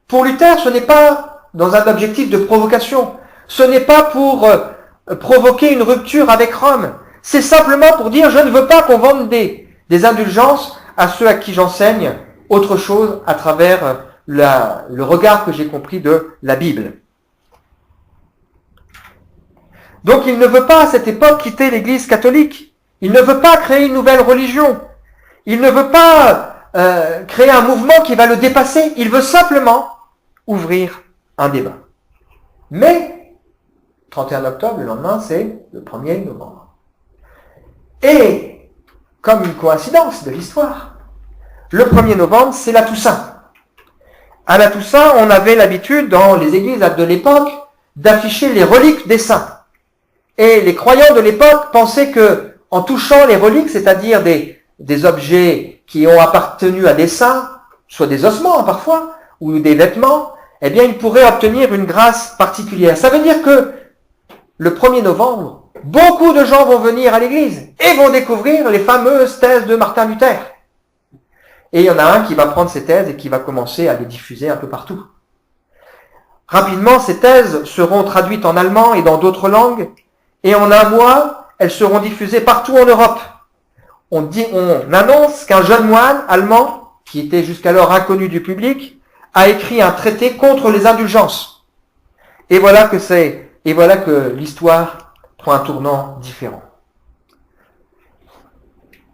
Pour Luther, ce n'est pas dans un objectif de provocation, ce n'est pas pour provoquer une rupture avec Rome, c'est simplement pour dire je ne veux pas qu'on vende des indulgences à ceux à qui j'enseigne autre chose à travers le regard que j'ai compris de la Bible. Donc il ne veut pas à cette époque quitter l'Église catholique. Il ne veut pas créer une nouvelle religion. Il ne veut pas créer un mouvement qui va le dépasser. Il veut simplement ouvrir un débat. Mais, 31 octobre, le lendemain, c'est le 1er novembre. Et, comme une coïncidence de l'histoire, le 1er novembre, c'est la Toussaint. À la Toussaint, on avait l'habitude, dans les églises de l'époque, d'afficher les reliques des saints. Et les croyants de l'époque pensaient que, en touchant les reliques, c'est-à-dire des objets qui ont appartenu à des saints, soit des ossements parfois, ou des vêtements, eh bien, ils pourraient obtenir une grâce particulière. Ça veut dire que, le 1er novembre, beaucoup de gens vont venir à l'église et vont découvrir les fameuses thèses de Martin Luther. Et il y en a un qui va prendre ces thèses et qui va commencer à les diffuser un peu partout. Rapidement, ces thèses seront traduites en allemand et dans d'autres langues, et en un mois, elles seront diffusées partout en Europe. On annonce qu'un jeune moine allemand, qui était jusqu'alors inconnu du public, a écrit un traité contre les indulgences. Et voilà que l'histoire prend un tournant différent.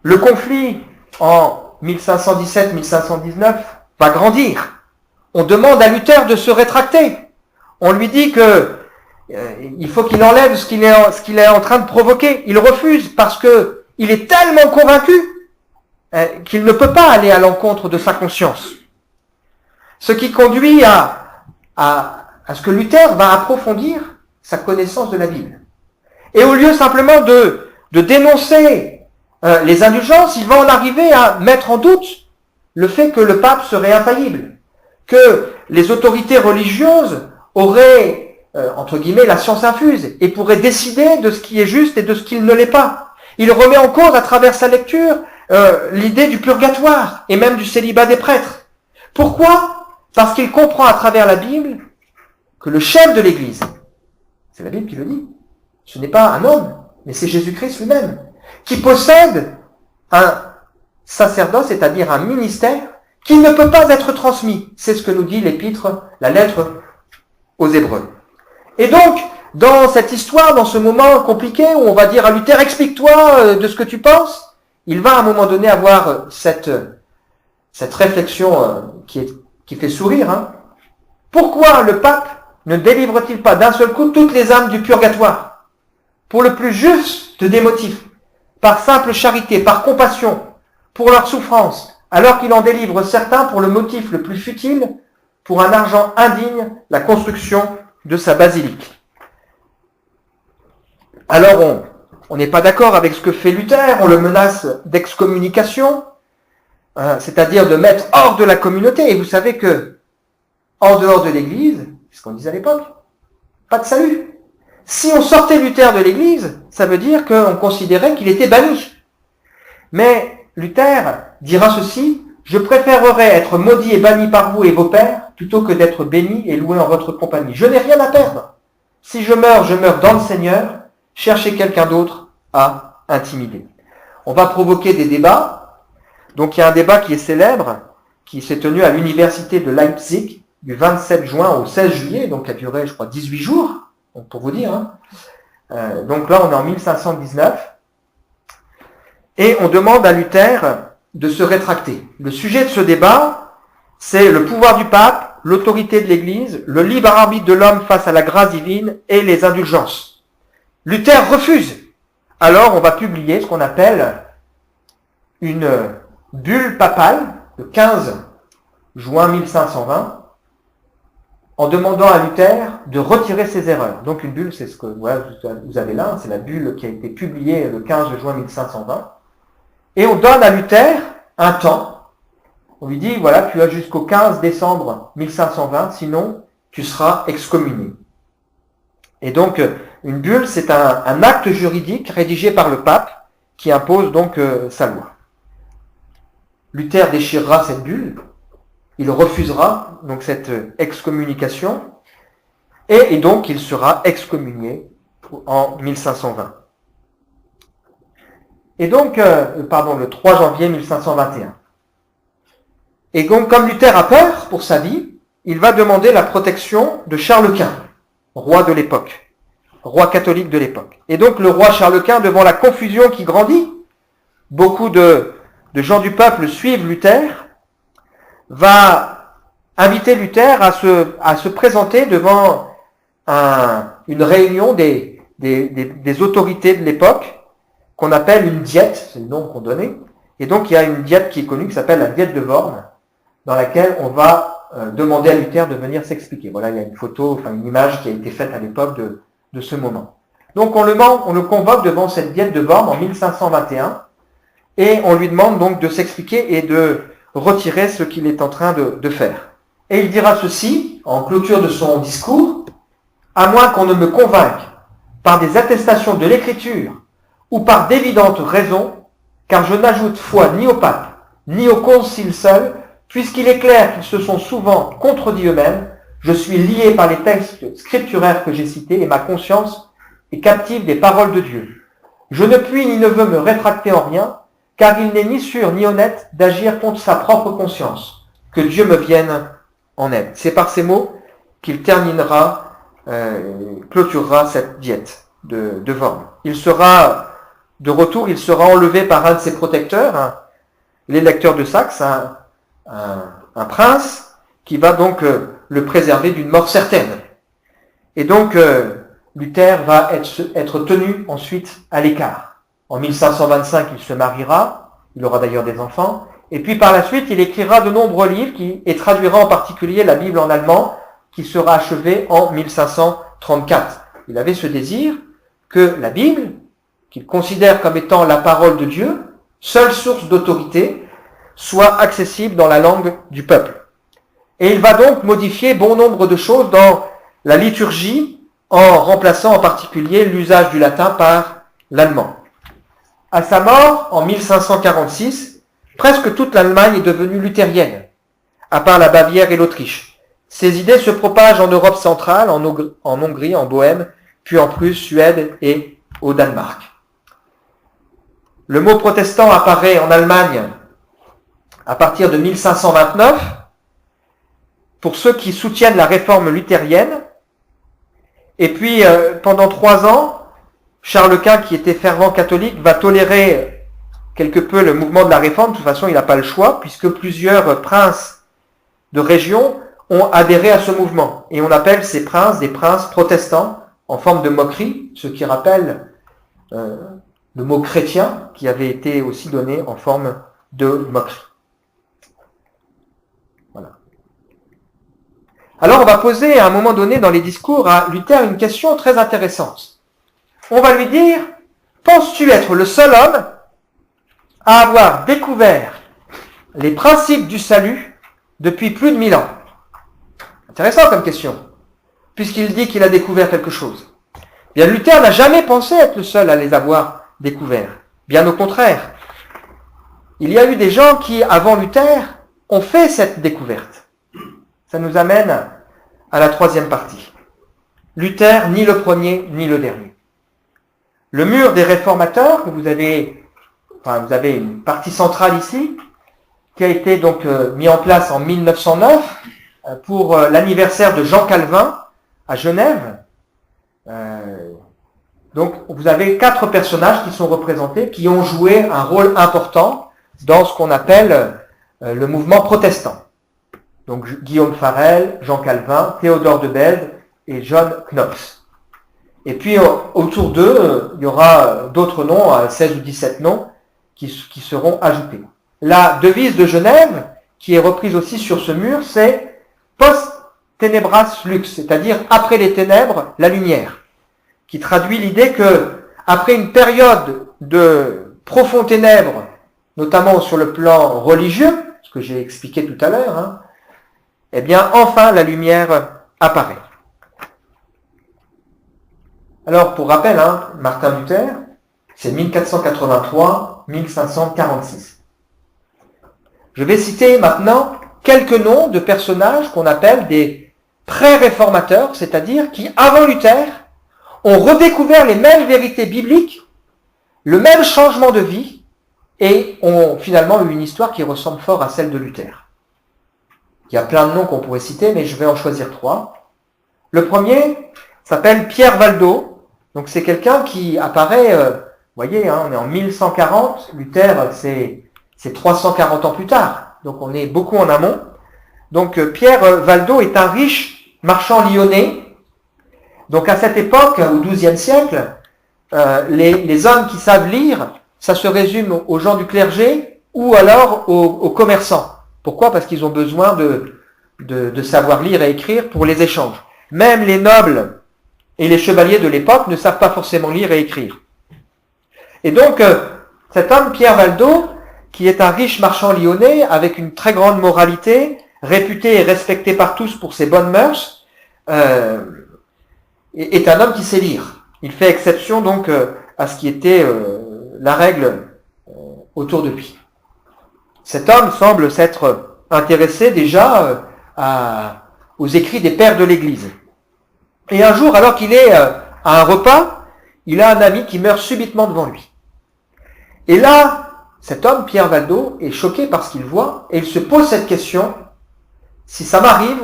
Le conflit en 1517-1519 va grandir. On demande à Luther de se rétracter. On lui dit que il faut qu'il enlève ce qu'il est en train de provoquer. Il refuse parce que il est tellement convaincu qu'il ne peut pas aller à l'encontre de sa conscience. Ce qui conduit à ce que Luther va approfondir sa connaissance de la Bible. Et au lieu simplement de dénoncer les indulgences, il va en arriver à mettre en doute le fait que le pape serait infaillible, que les autorités religieuses auraient, entre guillemets, la science infuse et pourraient décider de ce qui est juste et de ce qui ne l'est pas. Il remet en cause, à travers sa lecture, l'idée du purgatoire et même du célibat des prêtres. Pourquoi ? Parce qu'il comprend à travers la Bible que le chef de l'Église, c'est la Bible qui le dit, ce n'est pas un homme, mais c'est Jésus-Christ lui-même, qui possède un sacerdoce, c'est-à-dire un ministère, qui ne peut pas être transmis. C'est ce que nous dit l'épître, la lettre aux Hébreux. Et donc, dans cette histoire, dans ce moment compliqué où on va dire à Luther, explique-toi de ce que tu penses, il va à un moment donné avoir cette réflexion qui fait sourire. Pourquoi le pape ne délivre-t-il pas d'un seul coup toutes les âmes du purgatoire? Pour le plus juste des motifs, par simple charité, par compassion, pour leur souffrance, alors qu'il en délivre certains pour le motif le plus futile, pour un argent indigne, la construction de sa basilique. Alors on n'est pas d'accord avec ce que fait Luther, on le menace d'excommunication, c'est-à-dire de mettre hors de la communauté. Et vous savez que, en dehors de l'Église, c'est ce qu'on disait à l'époque, pas de salut. Si on sortait Luther de l'Église, ça veut dire qu'on considérait qu'il était banni. Mais Luther dira ceci, « Je préférerais être maudit et banni par vous et vos pères, plutôt que d'être béni et loué en votre compagnie. Je n'ai rien à perdre. Si je meurs dans le Seigneur. Cherchez quelqu'un d'autre à intimider. » On va provoquer des débats. Donc il y a un débat qui est célèbre, qui s'est tenu à l'université de Leipzig, du 27 juin au 16 juillet, donc qui a duré, je crois, 18 jours, donc pour vous dire. Donc là, on est en 1519. Et on demande à Luther de se rétracter. Le sujet de ce débat, c'est le pouvoir du pape, l'autorité de l'Église, le libre arbitre de l'homme face à la grâce divine et les indulgences. Luther refuse. Alors on va publier ce qu'on appelle une bulle papale, le 15 juin 1520, en demandant à Luther de retirer ses erreurs. Donc une bulle, c'est ce que vous avez là, c'est la bulle qui a été publiée le 15 juin 1520. Et on donne à Luther un temps. On lui dit, voilà, tu as jusqu'au 15 décembre 1520, sinon tu seras excommunié. Et donc, une bulle, c'est un acte juridique rédigé par le pape qui impose donc sa loi. Luther déchirera cette bulle, il refusera donc cette excommunication, et donc il sera excommunié en 1520. Et donc, le 3 janvier 1521. Et donc, comme Luther a peur pour sa vie, il va demander la protection de Charles Quint, roi de l'époque, roi catholique de l'époque. Et donc, le roi Charles Quint, devant la confusion qui grandit, beaucoup de gens du peuple suivent Luther, va inviter Luther à se présenter devant une réunion des autorités de l'époque, qu'on appelle une diète, c'est le nom qu'on donnait. Et donc, il y a une diète qui est connue, qui s'appelle la diète de Worms, dans laquelle on va demander à Luther de venir s'expliquer. Voilà, il y a une photo, une image qui a été faite à l'époque de ce moment. Donc, on le convoque devant cette diète de Worms en 1521, et on lui demande donc de s'expliquer et de retirer ce qu'il est en train de faire. Et il dira ceci, en clôture de son discours, « À moins qu'on ne me convainque par des attestations de l'Écriture ou par d'évidentes raisons, car je n'ajoute foi ni au pape, ni au concile seul, puisqu'il est clair qu'ils se sont souvent contredits eux-mêmes, je suis lié par les textes scripturaires que j'ai cités et ma conscience est captive des paroles de Dieu. Je ne puis ni ne veux me rétracter en rien, car il n'est ni sûr ni honnête d'agir contre sa propre conscience. Que Dieu me vienne en aide. » C'est par ces mots qu'il clôturera cette diète de Worms. Il sera de retour, il sera enlevé par un de ses protecteurs, l'électeur de Saxe, un prince, qui va donc le préserver d'une mort certaine. Et donc, Luther va être tenu ensuite à l'écart. En 1525, il se mariera, il aura d'ailleurs des enfants, et puis par la suite, il écrira de nombreux livres et traduira en particulier la Bible en allemand, qui sera achevée en 1534. Il avait ce désir que la Bible, qu'il considère comme étant la parole de Dieu, seule source d'autorité, soit accessible dans la langue du peuple. Et il va donc modifier bon nombre de choses dans la liturgie, en remplaçant en particulier l'usage du latin par l'allemand. À sa mort, en 1546, presque toute l'Allemagne est devenue luthérienne, à part la Bavière et l'Autriche. Ces idées se propagent en Europe centrale, en Hongrie, en Bohême, puis en Prusse, Suède et au Danemark. Le mot protestant apparaît en Allemagne à partir de 1529 pour ceux qui soutiennent la réforme luthérienne. Et puis, pendant 3 ans, Charles Quint, qui était fervent catholique, va tolérer quelque peu le mouvement de la réforme. De toute façon, il n'a pas le choix, puisque plusieurs princes de région ont adhéré à ce mouvement. Et on appelle ces princes des princes protestants, en forme de moquerie, ce qui rappelle le mot chrétien, qui avait été aussi donné en forme de moquerie. Voilà. Alors on va poser à un moment donné dans les discours à Luther une question très intéressante. On va lui dire, penses-tu être le seul homme à avoir découvert les principes du salut depuis plus de 1000 ans? Intéressant comme question, puisqu'il dit qu'il a découvert quelque chose. Bien, Luther n'a jamais pensé être le seul à les avoir découverts. Bien au contraire. Il y a eu des gens qui, avant Luther, ont fait cette découverte. Ça nous amène à la 3e partie. Luther, ni le premier, ni le dernier. Le mur des réformateurs, que vous avez une partie centrale ici, qui a été donc mis en place en 1909 pour l'anniversaire de Jean Calvin à Genève. Donc vous avez 4 personnages qui sont représentés, qui ont joué un rôle important dans ce qu'on appelle le mouvement protestant. Donc Guillaume Farel, Jean Calvin, Théodore de Bèze et John Knox. Et puis autour d'eux, il y aura d'autres noms, 16 ou 17 noms, qui seront ajoutés. La devise de Genève, qui est reprise aussi sur ce mur, c'est « Post tenebras lux », c'est-à-dire « après les ténèbres, la lumière », qui traduit l'idée que, après une période de profondes ténèbres, notamment sur le plan religieux, ce que j'ai expliqué tout à l'heure, eh bien, enfin, la lumière apparaît. Alors, pour rappel, Martin Luther, c'est 1483-1546. Je vais citer maintenant quelques noms de personnages qu'on appelle des pré-réformateurs, c'est-à-dire qui, avant Luther, ont redécouvert les mêmes vérités bibliques, le même changement de vie, et ont finalement eu une histoire qui ressemble fort à celle de Luther. Il y a plein de noms qu'on pourrait citer, mais je vais en choisir 3. Le premier s'appelle Pierre Valdo. Donc c'est quelqu'un qui apparaît, vous voyez, on est en 1140, Luther c'est 340 ans plus tard, donc on est beaucoup en amont. Donc Pierre Valdo est un riche marchand lyonnais. Donc à cette époque, au XIIe siècle, les hommes qui savent lire, ça se résume aux gens du clergé ou alors aux commerçants. Pourquoi ? Parce qu'ils ont besoin de savoir lire et écrire pour les échanges. Même les nobles et les chevaliers de l'époque ne savent pas forcément lire et écrire. Et donc, cet homme, Pierre Valdo, qui est un riche marchand lyonnais avec une très grande moralité, réputé et respecté par tous pour ses bonnes mœurs, est un homme qui sait lire. Il fait exception donc à ce qui était la règle autour de lui. Cet homme semble s'être intéressé déjà aux écrits des pères de l'Église. Et un jour, alors qu'il est à un repas, il a un ami qui meurt subitement devant lui. Et là, cet homme, Pierre Valdo, est choqué par ce qu'il voit, et il se pose cette question, si ça m'arrive,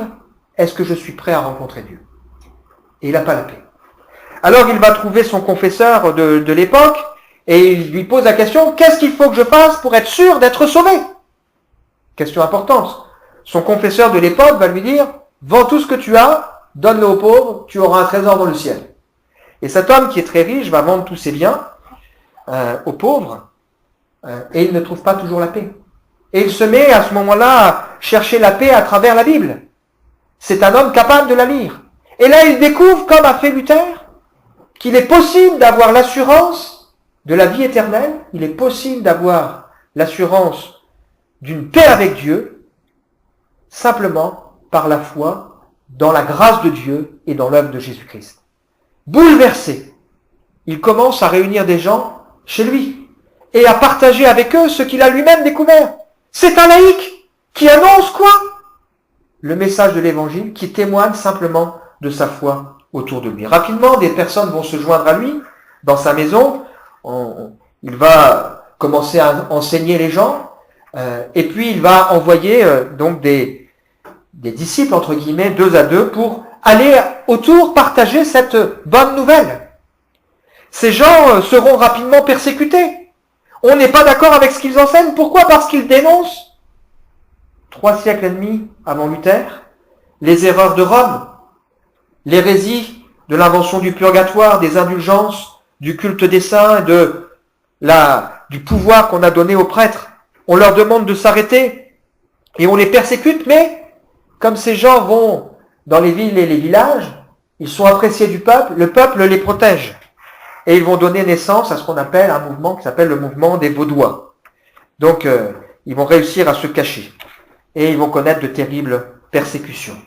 est-ce que je suis prêt à rencontrer Dieu ? Et il n'a pas la paix. Alors il va trouver son confesseur de l'époque, et il lui pose la question, qu'est-ce qu'il faut que je fasse pour être sûr d'être sauvé ? Question importante. Son confesseur de l'époque va lui dire, vends tout ce que tu as, donne-le aux pauvres, tu auras un trésor dans le ciel. Et cet homme qui est très riche va vendre tous ses biens aux pauvres, et il ne trouve pas toujours la paix. Et il se met à ce moment-là à chercher la paix à travers la Bible. C'est un homme capable de la lire. Et là, il découvre, comme a fait Luther, qu'il est possible d'avoir l'assurance de la vie éternelle, il est possible d'avoir l'assurance d'une paix avec Dieu, simplement par la foi dans la grâce de Dieu et dans l'œuvre de Jésus-Christ. Bouleversé, il commence à réunir des gens chez lui et à partager avec eux ce qu'il a lui-même découvert. C'est un laïc qui annonce quoi? Le message de l'évangile, qui témoigne simplement de sa foi autour de lui. Rapidement, des personnes vont se joindre à lui dans sa maison. Il va commencer à enseigner les gens et puis il va envoyer donc des disciples, entre guillemets, 2 à 2, pour aller autour partager cette bonne nouvelle. Ces gens seront rapidement persécutés. On n'est pas d'accord avec ce qu'ils enseignent. Pourquoi? Parce qu'ils dénoncent, 3 siècles et demi avant Luther, les erreurs de Rome, l'hérésie de l'invention du purgatoire, des indulgences, du culte des saints, du pouvoir qu'on a donné aux prêtres. On leur demande de s'arrêter et on les persécute, mais comme ces gens vont dans les villes et les villages, ils sont appréciés du peuple, le peuple les protège. Et ils vont donner naissance à ce qu'on appelle un mouvement qui s'appelle le mouvement des Vaudois. Donc, ils vont réussir à se cacher. Et ils vont connaître de terribles persécutions.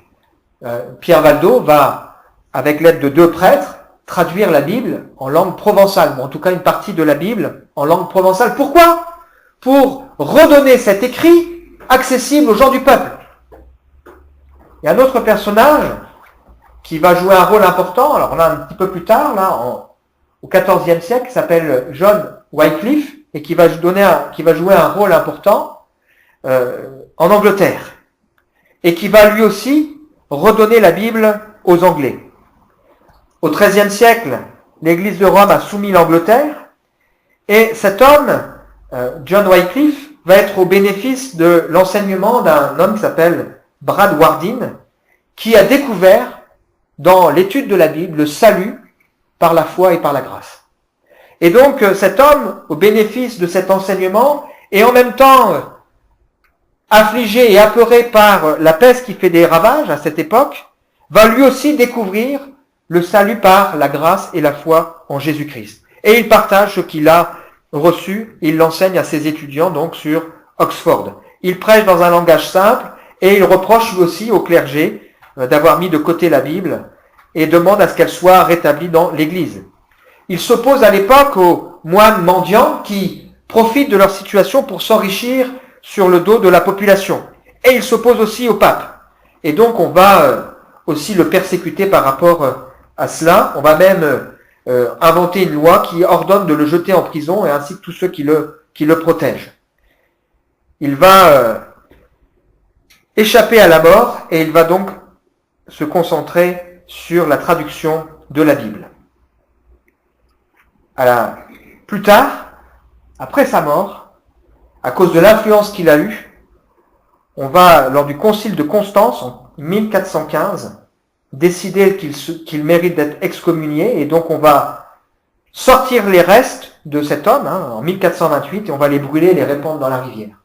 Pierre Valdo va, avec l'aide de 2 prêtres, traduire la Bible en langue provençale, ou en tout cas une partie de la Bible en langue provençale. Pourquoi? Pour redonner cet écrit accessible aux gens du peuple. Il y a un autre personnage qui va jouer un rôle important, alors on a un petit peu plus tard, là, au XIVe siècle, qui s'appelle John Wycliffe, et qui va jouer un rôle important en Angleterre, et qui va lui aussi redonner la Bible aux Anglais. Au XIIIe siècle, l'Église de Rome a soumis l'Angleterre, et cet homme, John Wycliffe, va être au bénéfice de l'enseignement d'un homme qui s'appelle Brad Wardin, qui a découvert dans l'étude de la Bible le salut par la foi et par la grâce. Et donc cet homme, au bénéfice de cet enseignement, et en même temps affligé et apeuré par la peste qui fait des ravages à cette époque, va lui aussi découvrir le salut par la grâce et la foi en Jésus-Christ. Et il partage ce qu'il a reçu, il l'enseigne à ses étudiants donc sur Oxford. Il prêche dans un langage simple et il reproche lui aussi au clergé d'avoir mis de côté la Bible et demande à ce qu'elle soit rétablie dans l'Église. Il s'oppose à l'époque aux moines mendiants qui profitent de leur situation pour s'enrichir sur le dos de la population. Et il s'oppose aussi au pape. Et donc on va aussi le persécuter par rapport à cela. On va même inventer une loi qui ordonne de le jeter en prison et ainsi que tous ceux qui le protègent. Il va échapper à la mort et il va donc se concentrer sur la traduction de la Bible. Plus tard, après sa mort, à cause de l'influence qu'il a eue, on va, lors du concile de Constance, en 1415, décider qu'il mérite d'être excommunié, et donc on va sortir les restes de cet homme, en 1428, et on va les brûler et les répandre dans la rivière,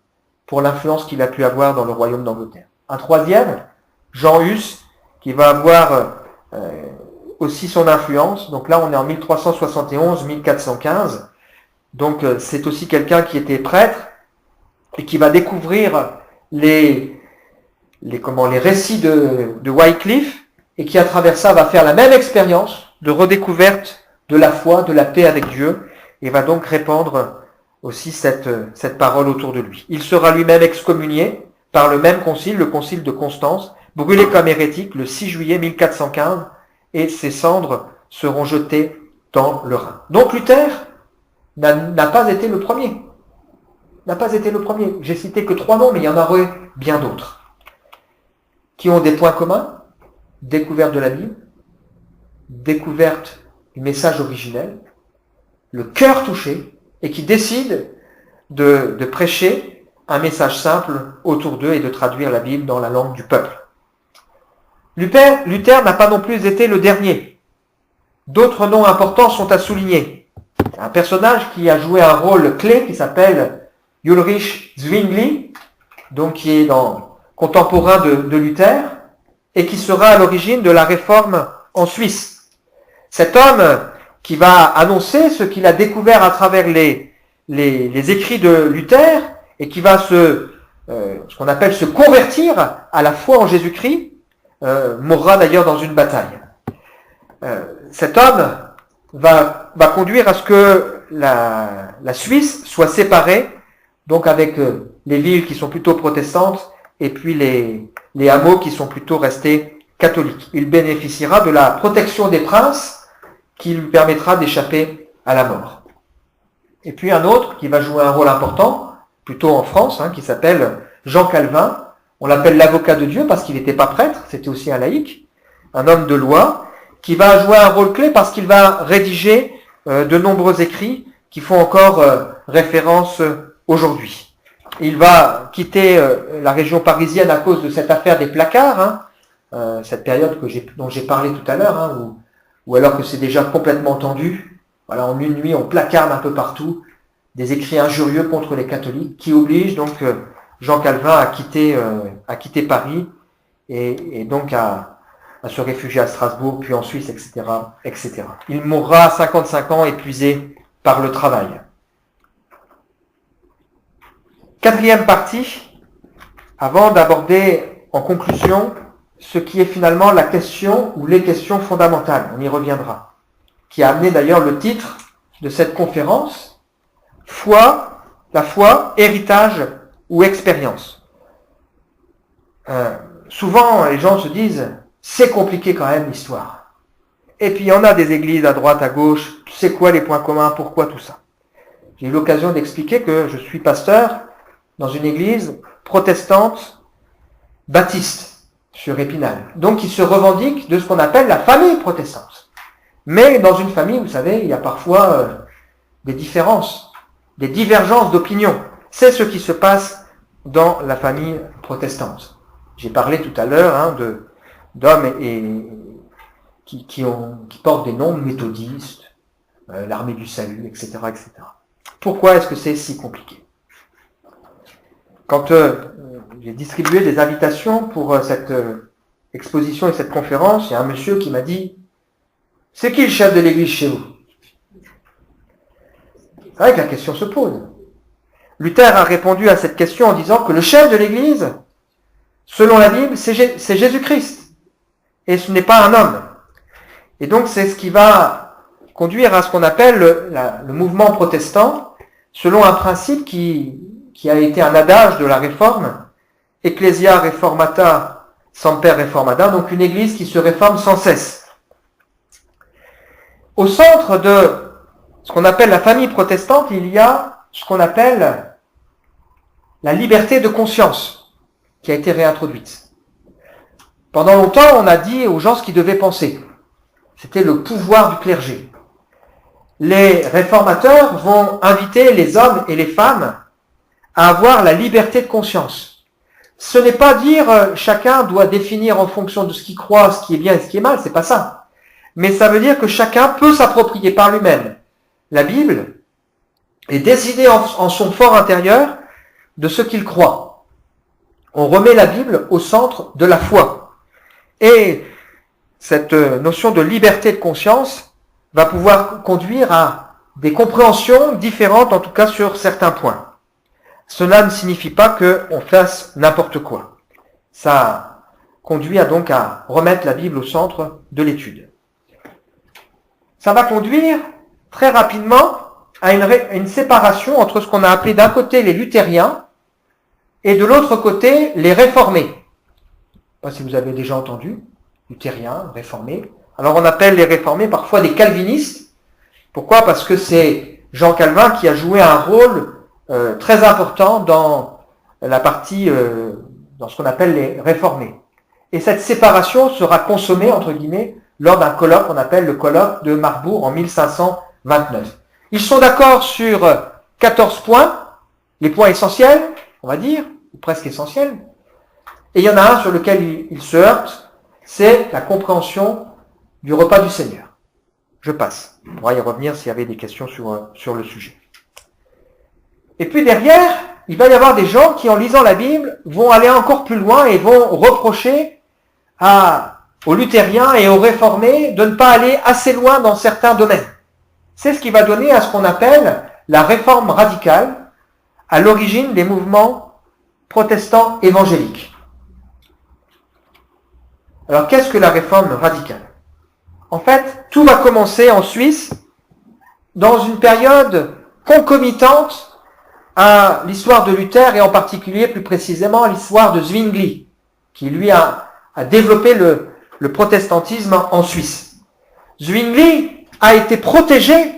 pour l'influence qu'il a pu avoir dans le royaume d'Angleterre. Un troisième, Jean Hus, qui va avoir aussi son influence. Donc là, on est en 1371-1415. Donc c'est aussi quelqu'un qui était prêtre et qui va découvrir les récits de Wycliffe et qui, à travers ça, va faire la même expérience de redécouverte de la foi, de la paix avec Dieu, et va donc répandre aussi cette parole autour de lui. Il sera lui-même excommunié par le même concile, le concile de Constance, brûlé comme hérétique le 6 juillet 1415, et ses cendres seront jetées dans le Rhin. Donc Luther n'a pas été le premier. N'a pas été le premier. J'ai cité que 3 noms, mais il y en aurait bien d'autres. Qui ont des points communs: découverte de la Bible, découverte du message originel, le cœur touché, et qui décident de prêcher un message simple autour d'eux et de traduire la Bible dans la langue du peuple. Luther n'a pas non plus été le dernier. D'autres noms importants sont à souligner. Un personnage qui a joué un rôle clé qui s'appelle Ulrich Zwingli, donc qui est contemporain de Luther, et qui sera à l'origine de la réforme en Suisse. Cet homme qui va annoncer ce qu'il a découvert à travers les les écrits de Luther et qui va ce qu'on appelle se convertir à la foi en Jésus-Christ, mourra d'ailleurs dans une bataille. Cet homme va conduire à ce que la Suisse soit séparée, donc avec les villes qui sont plutôt protestantes et puis les hameaux qui sont plutôt restés catholiques. Il bénéficiera de la protection des princes qui lui permettra d'échapper à la mort. Et puis un autre qui va jouer un rôle important, plutôt en France, qui s'appelle Jean Calvin. On l'appelle l'avocat de Dieu parce qu'il n'était pas prêtre, c'était aussi un laïc, un homme de loi, qui va jouer un rôle clé parce qu'il va rédiger de nombreux écrits qui font encore référence aujourd'hui. Il va quitter la région parisienne à cause de cette affaire des placards, cette période dont j'ai parlé tout à l'heure, ou alors que c'est déjà complètement tendu. Voilà, en une nuit, on placarde un peu partout des écrits injurieux contre les catholiques qui obligent donc Jean Calvin à quitter Paris et donc à se réfugier à Strasbourg, puis en Suisse, etc., etc. Il mourra à 55 ans, épuisé par le travail. Quatrième partie, avant d'aborder en conclusion ce qui est finalement la question ou les questions fondamentales, on y reviendra, qui a amené d'ailleurs le titre de cette conférence, la foi, héritage ou expérience. Souvent, les gens se disent, c'est compliqué quand même l'histoire. Et puis il y en a des églises à droite, à gauche, tu sais quoi les points communs, pourquoi tout ça. J'ai eu l'occasion d'expliquer que je suis pasteur dans une église protestante baptiste sur Épinal, donc qui se revendique de ce qu'on appelle la famille protestante. Mais dans une famille, vous savez, il y a parfois des différences, des divergences d'opinion. C'est ce qui se passe dans la famille protestante. J'ai parlé tout à l'heure d'hommes qui portent des noms méthodistes, l'armée du salut, etc., etc. Pourquoi est-ce que c'est si compliqué? Quand j'ai distribué des invitations pour cette exposition et cette conférence, il y a un monsieur qui m'a dit « C'est qui le chef de l'église chez vous ?» C'est vrai que la question se pose. Luther a répondu à cette question en disant que le chef de l'église, selon la Bible, c'est Jésus-Christ. Et ce n'est pas un homme. Et donc c'est ce qui va conduire à ce qu'on appelle le mouvement protestant, selon un principe qui a été un adage de la Réforme, Ecclesia Reformata Semper Reformata, donc une église qui se réforme sans cesse. Au centre de ce qu'on appelle la famille protestante, il y a ce qu'on appelle la liberté de conscience, qui a été réintroduite. Pendant longtemps, on a dit aux gens ce qu'ils devaient penser. C'était le pouvoir du clergé. Les réformateurs vont inviter les hommes et les femmes à avoir la liberté de conscience. Ce n'est pas dire chacun doit définir en fonction de ce qu'il croit, ce qui est bien et ce qui est mal, c'est pas ça. Mais ça veut dire que chacun peut s'approprier par lui-même la Bible et décider en son fort intérieur de ce qu'il croit. On remet la Bible au centre de la foi. Et cette notion de liberté de conscience va pouvoir conduire à des compréhensions différentes, en tout cas sur certains points. Cela ne signifie pas qu'on fasse n'importe quoi. Ça conduit donc à remettre la Bible au centre de l'étude. Ça va conduire très rapidement à une séparation entre ce qu'on a appelé d'un côté les luthériens et de l'autre côté les réformés. Je ne sais pas si vous avez déjà entendu, luthériens, réformés. Alors on appelle les réformés parfois des calvinistes. Pourquoi? Parce que c'est Jean Calvin qui a joué un rôle très important dans la partie, dans ce qu'on appelle les réformés. Et cette séparation sera consommée, entre guillemets, lors d'un colloque qu'on appelle le colloque de Marbourg en 1529. Ils sont d'accord sur 14 points, les points essentiels, on va dire, ou presque essentiels. Et il y en a un sur lequel ils se heurtent, c'est la compréhension du repas du Seigneur. Je passe. On pourra y revenir s'il y avait des questions sur le sujet. Et puis derrière, il va y avoir des gens qui, en lisant la Bible, vont aller encore plus loin et vont reprocher aux luthériens et aux réformés de ne pas aller assez loin dans certains domaines. C'est ce qui va donner à ce qu'on appelle la réforme radicale à l'origine des mouvements protestants évangéliques. Alors, qu'est-ce que la réforme radicale? En fait, tout va commencer en Suisse dans une période concomitante à l'histoire de Luther et en particulier, plus précisément, à l'histoire de Zwingli, qui lui a développé le protestantisme en Suisse. Zwingli a été protégé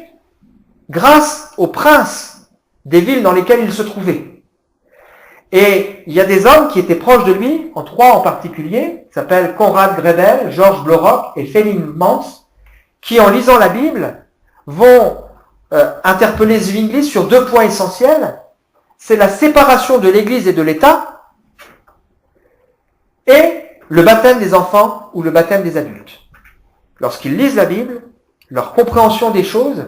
grâce aux princes des villes dans lesquelles il se trouvait. Et il y a des hommes qui étaient proches de lui, en trois en particulier, qui s'appellent Konrad Grebel, Georges Blaurock et Félix Mans, qui en lisant la Bible vont interpeller Zwingli sur deux points essentiels. C'est la séparation de l'Église et de l'État et le baptême des enfants ou le baptême des adultes. Lorsqu'ils lisent la Bible, leur compréhension des choses,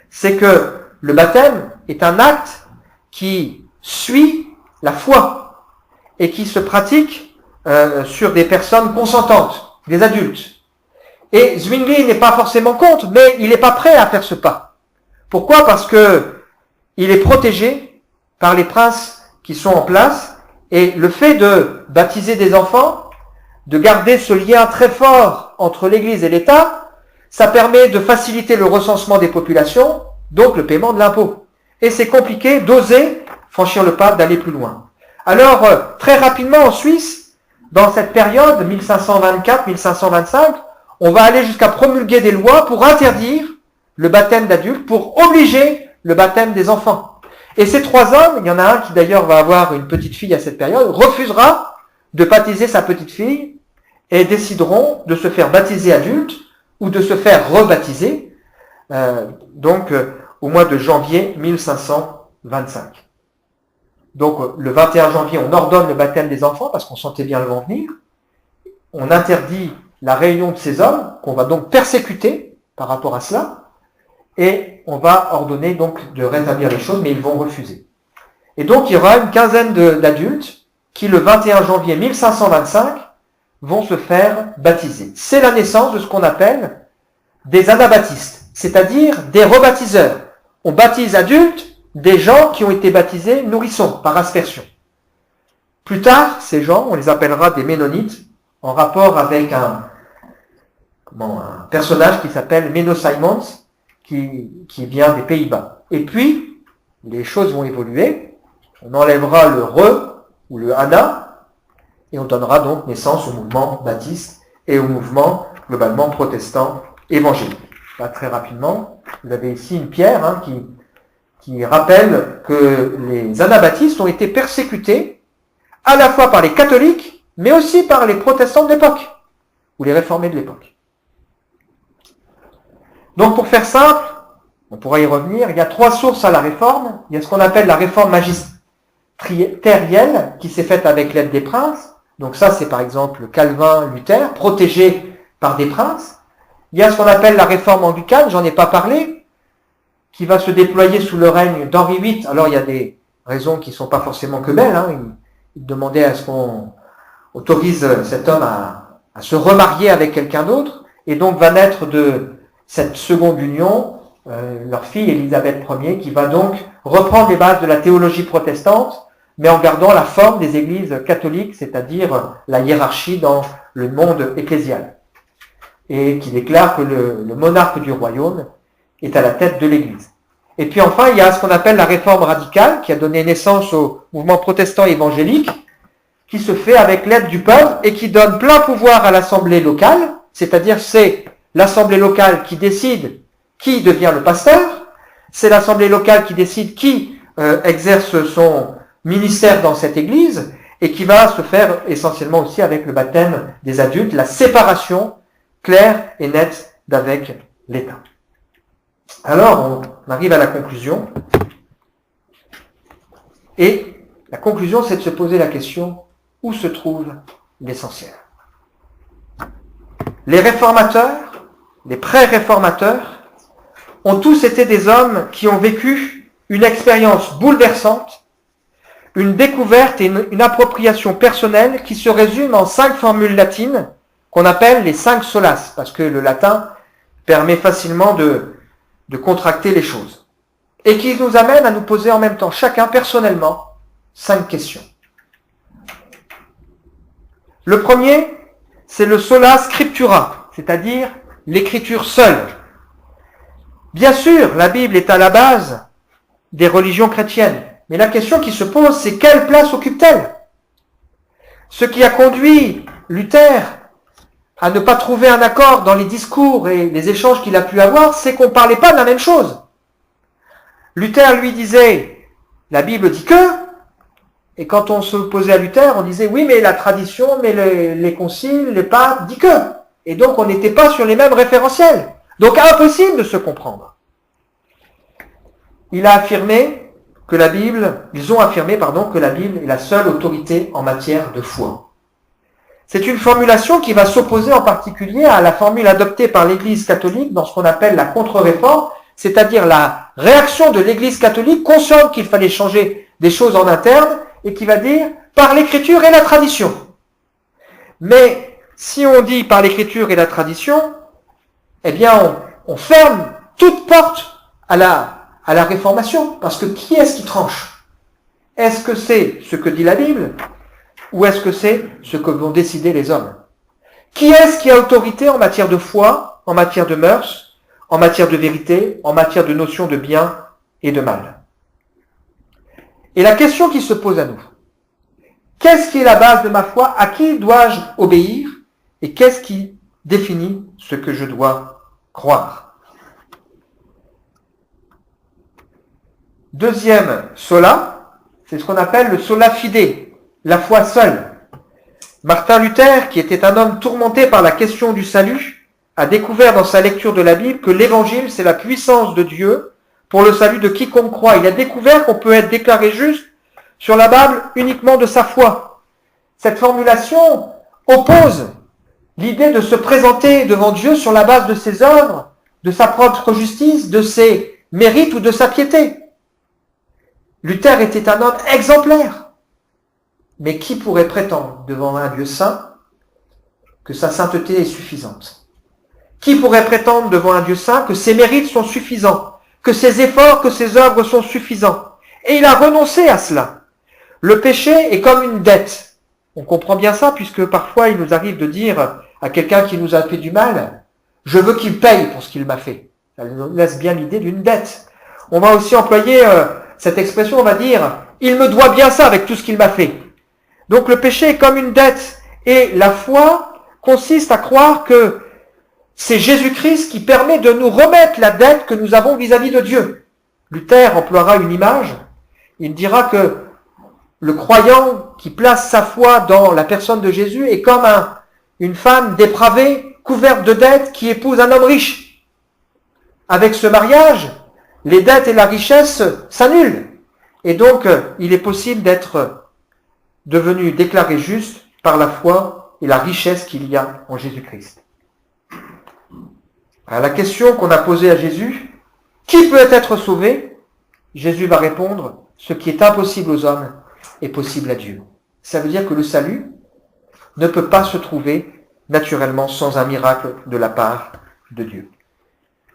c'est que le baptême est un acte qui suit la foi et qui se pratique sur des personnes consentantes, des adultes. Et Zwingli n'est pas forcément contre, mais il n'est pas prêt à faire ce pas. Pourquoi? Parce que il est protégé par les princes qui sont en place, et le fait de baptiser des enfants, de garder ce lien très fort entre l'Église et l'État, ça permet de faciliter le recensement des populations, donc le paiement de l'impôt. Et c'est compliqué d'oser franchir le pas, d'aller plus loin. Alors, très rapidement en Suisse, dans cette période, 1524-1525, on va aller jusqu'à promulguer des lois pour interdire le baptême d'adultes, pour obliger le baptême des enfants. Et ces trois hommes, il y en a un qui d'ailleurs va avoir une petite fille à cette période, refusera de baptiser sa petite fille et décideront de se faire baptiser adulte ou de se faire rebaptiser, au mois de janvier 1525. Donc le 21 janvier, on ordonne le baptême des enfants parce qu'on sentait bien le vent venir. On interdit la réunion de ces hommes, qu'on va donc persécuter par rapport à cela, et on va ordonner donc de rétablir les choses, mais ils vont refuser. Et donc il y aura une quinzaine d'adultes qui, le 21 janvier 1525, vont se faire baptiser. C'est la naissance de ce qu'on appelle des anabaptistes, c'est-à-dire des rebaptiseurs. On baptise adultes des gens qui ont été baptisés nourrissons, par aspersion. Plus tard, ces gens, on les appellera des Ménonites, en rapport avec un personnage qui s'appelle Menno Simons, qui vient des Pays-Bas. Et puis, les choses vont évoluer, on enlèvera le re ou le ana, et on donnera donc naissance au mouvement baptiste et au mouvement globalement protestant évangélique. Là, très rapidement, vous avez ici une pierre qui rappelle que les anabaptistes ont été persécutés à la fois par les catholiques, mais aussi par les protestants de l'époque, ou les réformés de l'époque. Donc pour faire simple, on pourra y revenir, il y a trois sources à la réforme. Il y a ce qu'on appelle la réforme magistérielle, qui s'est faite avec l'aide des princes. Donc ça, c'est par exemple Calvin, Luther, protégés par des princes. Il y a ce qu'on appelle la réforme anglicane, j'en ai pas parlé, qui va se déployer sous le règne d'Henri VIII. Alors il y a des raisons qui ne sont pas forcément que belles. Il demandait à ce qu'on autorise cet homme à se remarier avec quelqu'un d'autre, et donc va naître de cette seconde union, leur fille Élisabeth Ier, qui va donc reprendre les bases de la théologie protestante, mais en gardant la forme des églises catholiques, c'est-à-dire la hiérarchie dans le monde ecclésial. Et qui déclare que le monarque du royaume est à la tête de l'église. Et puis enfin, il y a ce qu'on appelle la réforme radicale, qui a donné naissance au mouvement protestant évangélique, qui se fait avec l'aide du peuple et qui donne plein pouvoir à l'assemblée locale, c'est-à-dire c'est l'assemblée locale qui décide qui devient le pasteur, c'est l'assemblée locale qui décide qui exerce son ministère dans cette église, et qui va se faire essentiellement aussi avec le baptême des adultes, la séparation claire et nette d'avec l'État. Alors, on arrive à la conclusion, et la conclusion, c'est de se poser la question, où se trouve l'essentiel? Les réformateurs, les pré-réformateurs, ont tous été des hommes qui ont vécu une expérience bouleversante, une découverte et une appropriation personnelle qui se résume en 5 formules latines qu'on appelle les 5 solas, parce que le latin permet facilement de contracter les choses. et qui nous amène à nous poser en même temps, chacun personnellement, 5 questions. Le premier, c'est le sola scriptura, c'est-à-dire l'écriture seule. Bien sûr, la Bible est à la base des religions chrétiennes, mais la question qui se pose, c'est quelle place occupe-t-elle? Ce qui a conduit Luther à ne pas trouver un accord dans les discours et les échanges qu'il a pu avoir, c'est qu'on ne parlait pas de la même chose. Luther lui disait, la Bible dit que, et quand on se posait à Luther, on disait, oui, mais la tradition, mais les conciles, les papes, dit que. Et donc, on n'était pas sur les mêmes référentiels. Donc, impossible de se comprendre. Ils ont affirmé, que la Bible est la seule autorité en matière de foi. C'est une formulation qui va s'opposer en particulier à la formule adoptée par l'Église catholique dans ce qu'on appelle la contre-réforme, c'est-à-dire la réaction de l'Église catholique consciente qu'il fallait changer des choses en interne et qui va dire par l'écriture et la tradition. Mais si on dit par l'écriture et la tradition, eh bien on ferme toute porte à la réformation, parce que qui est-ce qui tranche? Est-ce que c'est ce que dit la Bible ou est-ce que c'est ce que vont décider les hommes? Qui est-ce qui a autorité en matière de foi, en matière de mœurs, en matière de vérité, en matière de notion de bien et de mal? Et la question qui se pose à nous, qu'est-ce qui est la base de ma foi? À qui dois-je obéir? Et qu'est-ce qui définit ce que je dois croire? Deuxième sola, c'est ce qu'on appelle le sola fide, la foi seule. Martin Luther, qui était un homme tourmenté par la question du salut, a découvert dans sa lecture de la Bible que l'évangile, c'est la puissance de Dieu pour le salut de quiconque croit. Il a découvert qu'on peut être déclaré juste sur la base uniquement de sa foi. Cette formulation oppose l'idée de se présenter devant Dieu sur la base de ses œuvres, de sa propre justice, de ses mérites ou de sa piété. Luther était un homme exemplaire. Mais qui pourrait prétendre devant un Dieu saint que sa sainteté est suffisante? Qui pourrait prétendre devant un Dieu saint que ses mérites sont suffisants, que ses efforts, que ses œuvres sont suffisants? Et il a renoncé à cela. Le péché est comme une dette. On comprend bien ça puisque parfois il nous arrive de dire à quelqu'un qui nous a fait du mal, je veux qu'il paye pour ce qu'il m'a fait. Ça nous laisse bien l'idée d'une dette. On va aussi employer cette expression, on va dire, il me doit bien ça avec tout ce qu'il m'a fait. Donc le péché est comme une dette et la foi consiste à croire que c'est Jésus-Christ qui permet de nous remettre la dette que nous avons vis-à-vis de Dieu. Luther emploiera une image, il dira que le croyant qui place sa foi dans la personne de Jésus est comme une femme dépravée, couverte de dettes, qui épouse un homme riche. Avec ce mariage, les dettes et la richesse s'annulent. Et donc, il est possible d'être devenu déclaré juste par la foi et la richesse qu'il y a en Jésus-Christ. À la question qu'on a posée à Jésus, qui peut être sauvé? Jésus va répondre, ce qui est impossible aux hommes est possible à Dieu. Ça veut dire que le salut ne peut pas se trouver naturellement sans un miracle de la part de Dieu.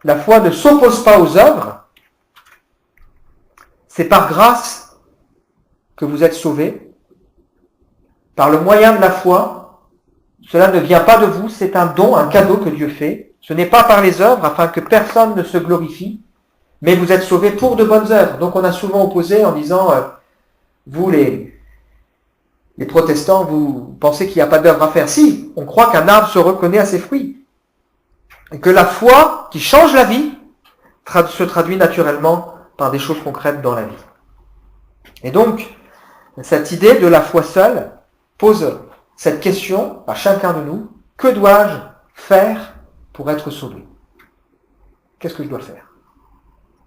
La foi ne s'oppose pas aux œuvres. C'est par grâce que vous êtes sauvés. Par le moyen de la foi, cela ne vient pas de vous, c'est un don, un cadeau que Dieu fait. Ce n'est pas par les œuvres afin que personne ne se glorifie, mais vous êtes sauvés pour de bonnes œuvres. Donc on a souvent opposé en disant, vous les protestants, vous pensez qu'il n'y a pas d'œuvre à faire. Si, on croit qu'un arbre se reconnaît à ses fruits. Et que la foi qui change la vie se traduit naturellement par des choses concrètes dans la vie. Et donc, cette idée de la foi seule pose cette question à chacun de nous, que dois-je faire pour être sauvé? Qu'est-ce que je dois faire?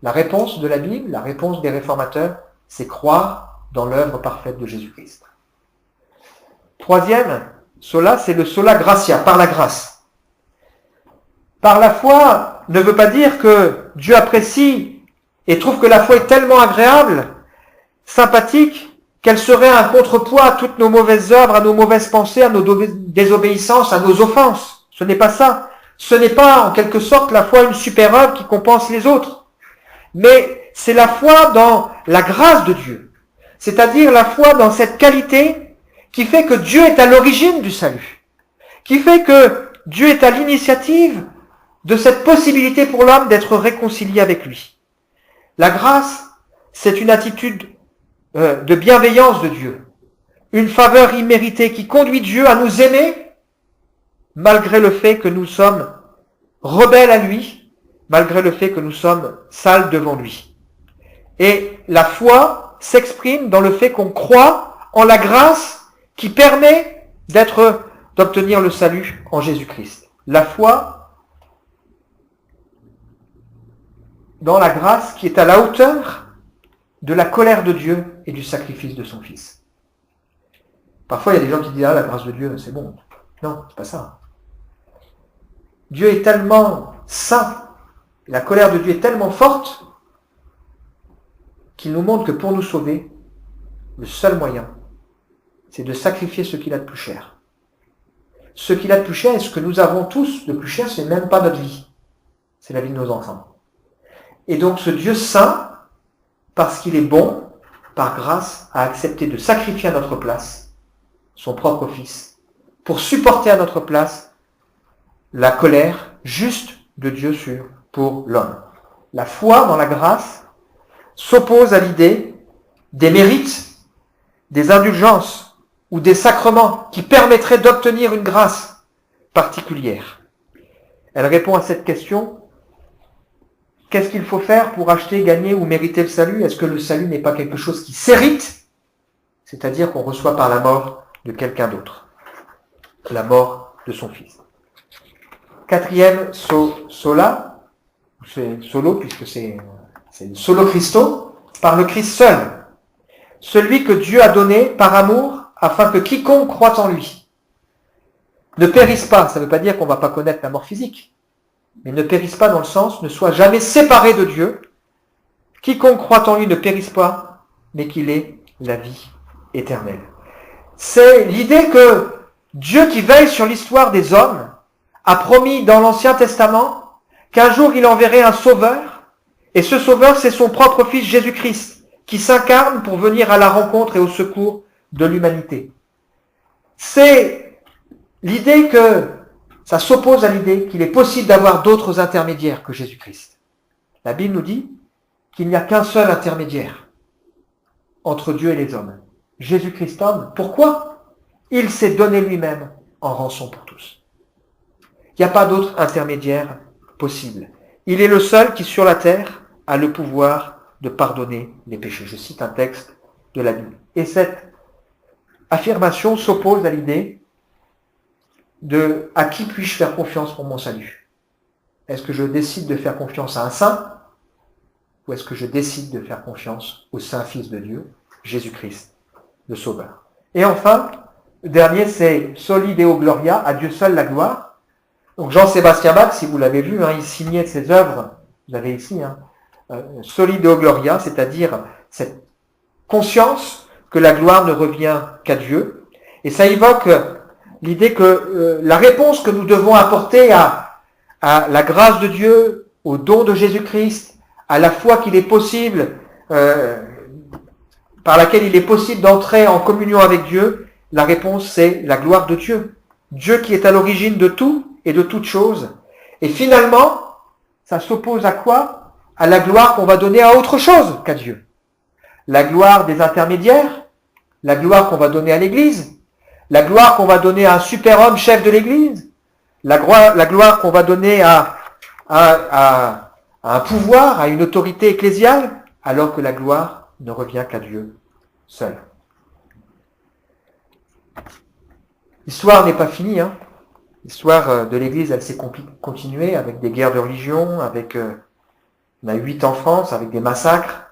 La réponse de la Bible, la réponse des réformateurs, c'est croire dans l'œuvre parfaite de Jésus-Christ. Troisième sola, c'est le sola gratia, par la grâce. Par la foi ne veut pas dire que Dieu apprécie et trouve que la foi est tellement agréable, sympathique, qu'elle serait un contrepoids à toutes nos mauvaises œuvres, à nos mauvaises pensées, à nos désobéissances, à nos offenses. Ce n'est pas ça. Ce n'est pas, en quelque sorte, la foi une super œuvre qui compense les autres. Mais c'est la foi dans la grâce de Dieu. C'est-à-dire la foi dans cette qualité qui fait que Dieu est à l'origine du salut. Qui fait que Dieu est à l'initiative de cette possibilité pour l'homme d'être réconcilié avec lui. La grâce, c'est une attitude de bienveillance de Dieu. Une faveur imméritée qui conduit Dieu à nous aimer malgré le fait que nous sommes rebelles à lui, malgré le fait que nous sommes sales devant lui. Et la foi s'exprime dans le fait qu'on croit en la grâce qui permet d'obtenir le salut en Jésus-Christ. La foi dans la grâce qui est à la hauteur de la colère de Dieu et du sacrifice de son Fils. Parfois, il y a des gens qui disent « Ah, la grâce de Dieu, c'est bon. » Non, c'est pas ça. Dieu est tellement saint, la colère de Dieu est tellement forte qu'il nous montre que pour nous sauver, le seul moyen, c'est de sacrifier ce qu'il a de plus cher. Ce qu'il a de plus cher et ce que nous avons tous de plus cher, c'est même pas notre vie. C'est la vie de nos enfants. Et donc ce Dieu saint, parce qu'il est bon, par grâce, a accepté de sacrifier à notre place son propre Fils, pour supporter à notre place la colère juste de Dieu pour l'homme. La foi dans la grâce s'oppose à l'idée des mérites, des indulgences ou des sacrements qui permettraient d'obtenir une grâce particulière. Elle répond à cette question: qu'est-ce qu'il faut faire pour acheter, gagner ou mériter le salut? Est-ce que le salut n'est pas quelque chose qui s'hérite, c'est-à-dire qu'on reçoit par la mort de quelqu'un d'autre, la mort de son Fils? Quatrième sola, c'est solo puisque c'est le solo Christo, par le Christ seul, celui que Dieu a donné par amour afin que quiconque croit en lui ne périsse pas. Ça ne veut pas dire qu'on ne va pas connaître la mort physique, mais ne périsse pas dans le sens ne soit jamais séparé de Dieu. Quiconque croit en lui ne périsse pas, mais qu'il ait la vie éternelle. C'est l'idée que Dieu qui veille sur l'histoire des hommes a promis dans l'Ancien Testament qu'un jour il enverrait un sauveur, et ce sauveur c'est son propre Fils Jésus-Christ, qui s'incarne pour venir à la rencontre et au secours de l'humanité. C'est l'idée que ça s'oppose à l'idée qu'il est possible d'avoir d'autres intermédiaires que Jésus-Christ. La Bible nous dit qu'il n'y a qu'un seul intermédiaire entre Dieu et les hommes, Jésus-Christ homme. Pourquoi? Il s'est donné lui-même en rançon pour tous. Il n'y a pas d'autre intermédiaire possible. Il est le seul qui, sur la terre, a le pouvoir de pardonner les péchés. Je cite un texte de la Bible. Et cette affirmation s'oppose à l'idée de « à qui puis-je faire confiance pour mon salut ?» Est-ce que je décide de faire confiance à un saint ou est-ce que je décide de faire confiance au Saint Fils de Dieu, Jésus-Christ, le Sauveur? Et enfin, le dernier, c'est « Soli Deo Gloria », à Dieu seul la gloire. Donc Jean-Sébastien Bach, si vous l'avez vu, il signait ses œuvres, vous l'avez ici, Soli Deo Gloria, c'est-à-dire cette conscience que la gloire ne revient qu'à Dieu. Et ça évoque l'idée que la réponse que nous devons apporter à la grâce de Dieu, au don de Jésus-Christ, à la foi qu'il est possible, par laquelle il est possible d'entrer en communion avec Dieu, la réponse c'est la gloire de Dieu. Dieu qui est à l'origine de tout et de toutes choses. Et finalement, ça s'oppose à quoi? À la gloire qu'on va donner à autre chose qu'à Dieu. La gloire des intermédiaires, la gloire qu'on va donner à l'Église, la gloire qu'on va donner à un super-homme chef de l'Église, la gloire qu'on va donner à un pouvoir, à une autorité ecclésiale, alors que la gloire ne revient qu'à Dieu seul. L'histoire n'est pas finie, L'histoire de l'Église, elle s'est continuée avec des guerres de religion, avec on a 8 en France, avec des massacres,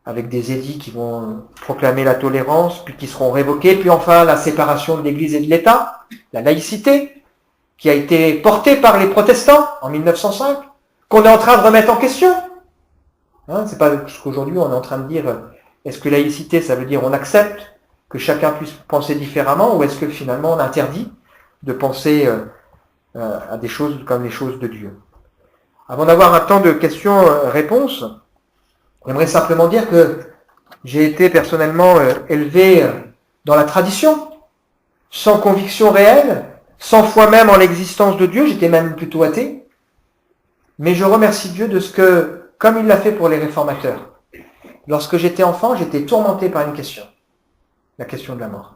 avec des édits qui vont proclamer la tolérance, puis qui seront révoqués, puis enfin la séparation de l'Église et de l'État, la laïcité, qui a été portée par les protestants en 1905, qu'on est en train de remettre en question. C'est pas parce qu'aujourd'hui on est en train de dire est-ce que laïcité ça veut dire on accepte que chacun puisse penser différemment, ou est-ce que finalement on interdit de penser à des choses comme les choses de Dieu. Avant d'avoir un temps de questions-réponses, J'aimerais simplement dire que j'ai été personnellement élevé dans la tradition, sans conviction réelle, sans foi même en l'existence de Dieu, j'étais même plutôt athée. Mais je remercie Dieu de ce que, comme il l'a fait pour les réformateurs, lorsque j'étais enfant, j'étais tourmenté par une question, la question de la mort.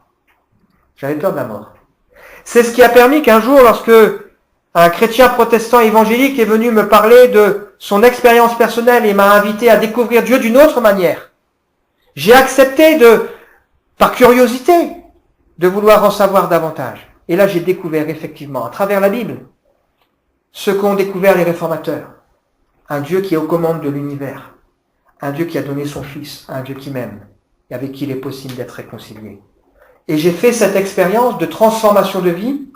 J'avais peur de la mort. C'est ce qui a permis qu'un jour, lorsque un chrétien protestant évangélique est venu me parler de son expérience personnelle et m'a invité à découvrir Dieu d'une autre manière, j'ai accepté par curiosité, de vouloir en savoir davantage. Et là, j'ai découvert effectivement, à travers la Bible, ce qu'ont découvert les réformateurs. Un Dieu qui est aux commandes de l'univers. Un Dieu qui a donné son Fils. Un Dieu qui m'aime. Et avec qui il est possible d'être réconcilié. Et j'ai fait cette expérience de transformation de vie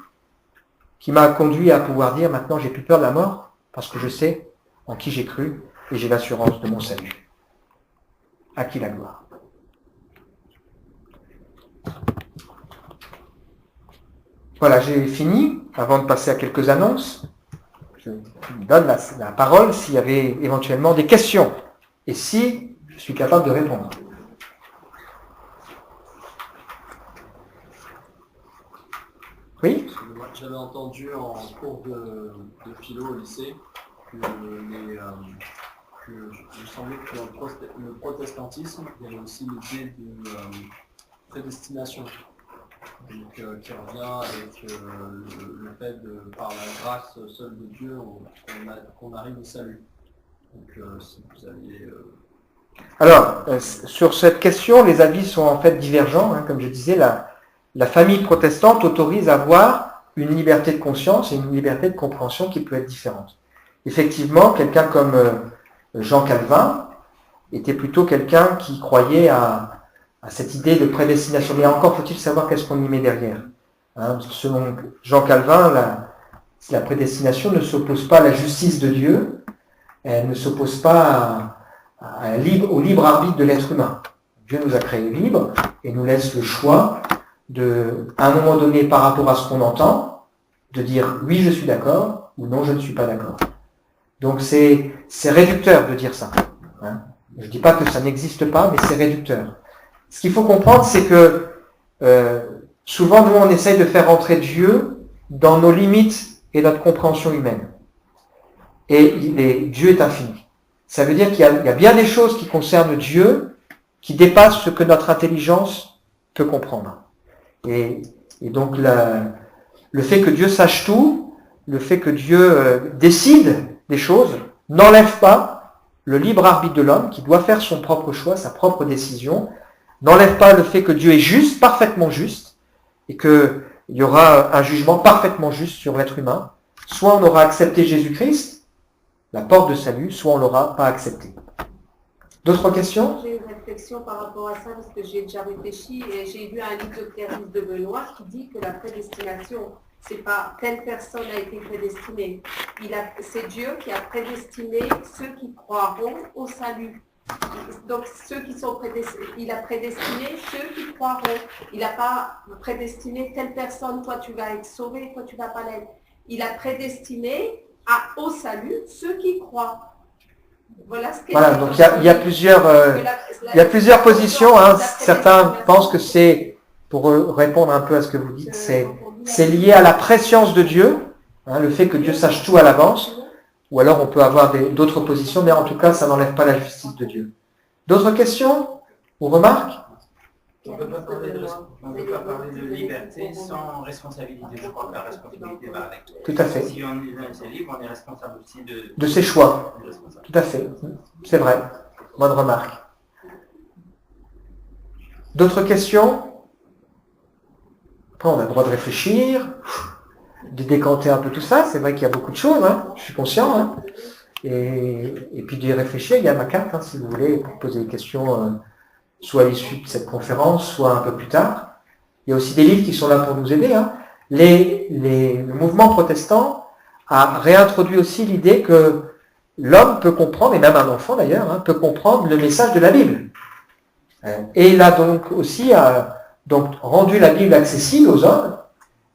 qui m'a conduit à pouvoir dire maintenant j'ai plus peur de la mort parce que je sais en qui j'ai cru et j'ai l'assurance de mon salut. À qui la gloire. Voilà, j'ai fini. Avant de passer à quelques annonces, je donne la parole s'il y avait éventuellement des questions et si je suis capable de répondre. Oui ? J'avais entendu en cours de philo au lycée que il semblait que le protestantisme, il y avait aussi l'idée de prédestination. Donc, qui revient avec le fait de, par la grâce seule de Dieu, qu'on arrive au salut. Donc, si vous aviez... Alors, sur cette question, les avis sont en fait divergents. Comme je disais, la famille protestante autorise à avoir une liberté de conscience et une liberté de compréhension qui peut être différente. Effectivement, quelqu'un comme Jean Calvin était plutôt quelqu'un qui croyait à cette idée de prédestination. Mais encore faut-il savoir qu'est-ce qu'on y met derrière. Selon Jean Calvin, la prédestination ne s'oppose pas à la justice de Dieu, elle ne s'oppose pas au libre arbitre de l'être humain. Dieu nous a créés libres et nous laisse le choix à un moment donné, par rapport à ce qu'on entend, de dire oui, je suis d'accord ou non, je ne suis pas d'accord. Donc c'est réducteur de dire ça. Je ne dis pas que ça n'existe pas, mais c'est réducteur. Ce qu'il faut comprendre, c'est que souvent, nous, on essaye de faire entrer Dieu dans nos limites et notre compréhension humaine. Et Dieu est infini. Ça veut dire qu'il y a bien des choses qui concernent Dieu qui dépassent ce que notre intelligence peut comprendre. Et donc, le fait que Dieu sache tout, le fait que Dieu décide des choses, n'enlève pas le libre arbitre de l'homme qui doit faire son propre choix, sa propre décision, n'enlève pas le fait que Dieu est juste, parfaitement juste, et qu'il y aura un jugement parfaitement juste sur l'être humain. Soit on aura accepté Jésus-Christ, la porte de salut, soit on ne l'aura pas accepté. D'autres questions ? J'ai une réflexion par rapport à ça, parce que j'ai déjà réfléchi, et j'ai lu un livre de Clarisse de Benoît qui dit que la prédestination, c'est pas telle personne a été prédestinée. C'est Dieu qui a prédestiné ceux qui croiront au salut. Donc ceux qui sont prédestinés, il a prédestiné ceux qui croiront. Il n'a pas prédestiné telle personne, toi tu vas être sauvé, toi tu vas pas l'être. Il a prédestiné au salut ceux qui croient. Voilà, donc il y a plusieurs positions. Certains pensent que c'est, pour répondre un peu à ce que vous dites, c'est lié à la préscience de Dieu, le fait que Dieu sache tout à l'avance. Ou alors on peut avoir d'autres positions, mais en tout cas, ça n'enlève pas la justice de Dieu. D'autres questions ou remarques ? On ne peut pas parler de liberté sans responsabilité. Je crois que la responsabilité va avec. Tout à fait. Si on est libre, on est responsable aussi de ses choix. Tout à fait. C'est vrai. Bonne remarque. D'autres questions ? Après, on a le droit de réfléchir, de décanter un peu tout ça. C'est vrai qu'il y a beaucoup de choses, je suis conscient. Et puis d'y réfléchir, il y a ma carte, si vous voulez, pour poser des questions, soit à l'issue de cette conférence, soit un peu plus tard. Il y a aussi des livres qui sont là pour nous aider. Le mouvement protestant a réintroduit aussi l'idée que l'homme peut comprendre, et même un enfant d'ailleurs, peut comprendre le message de la Bible. Et il a donc aussi rendu la Bible accessible aux hommes.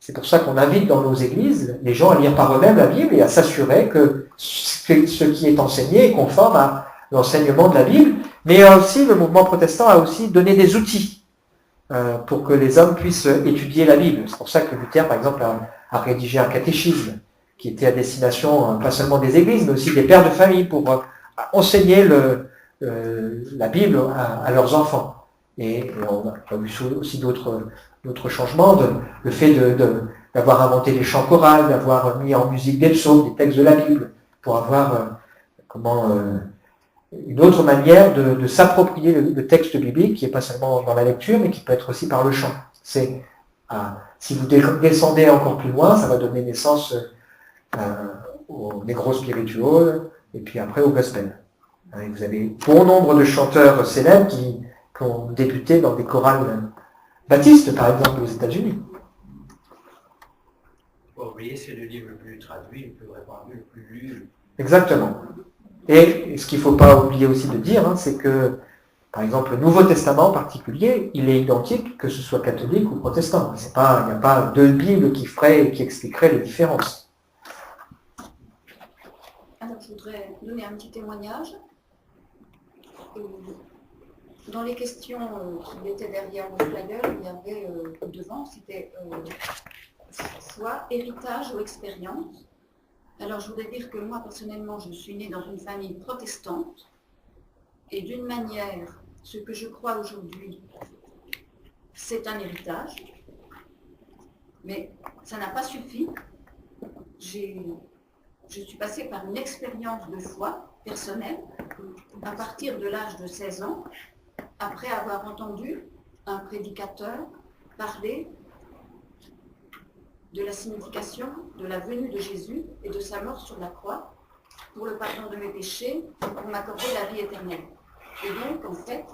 C'est pour ça qu'on invite dans nos églises les gens à lire par eux-mêmes la Bible et à s'assurer que ce qui est enseigné est conforme l'enseignement de la Bible, mais aussi le mouvement protestant a aussi donné des outils pour que les hommes puissent étudier la Bible. C'est pour ça que Luther, par exemple, a rédigé un catéchisme qui était à destination pas seulement des églises, mais aussi des pères de famille pour enseigner la Bible à leurs enfants. Et on a vu aussi d'autres changements, le fait d'avoir inventé les chants chorales, d'avoir mis en musique des psaumes, des textes de la Bible, pour avoir une autre manière de s'approprier le texte biblique, qui n'est pas seulement dans la lecture, mais qui peut être aussi par le chant. Si vous descendez encore plus loin, ça va donner naissance au negro spiritual, et puis après au gospel. Et vous avez bon nombre de chanteurs célèbres qui ont débuté dans des chorales baptistes, par exemple, aux États-Unis. Vous voyez, c'est le livre le plus traduit, le plus répandu, le plus lu. Exactement. Et ce qu'il ne faut pas oublier aussi de dire, c'est que, par exemple, le Nouveau Testament en particulier, il est identique que ce soit catholique ou protestant. Il n'y a pas deux Bibles qui expliqueraient les différences. Alors, je voudrais donner un petit témoignage. Dans les questions qui étaient derrière le flyer, il y avait devant, c'était foi, héritage ou expérience. Alors, je voudrais dire que moi, personnellement, je suis née dans une famille protestante. Et d'une manière, ce que je crois aujourd'hui, c'est un héritage. Mais ça n'a pas suffi. Je suis passée par une expérience de foi personnelle à partir de l'âge de 16 ans, après avoir entendu un prédicateur parler de la signification de la venue de Jésus et de sa mort sur la croix pour le pardon de mes péchés, pour m'accorder la vie éternelle. Et donc, en fait,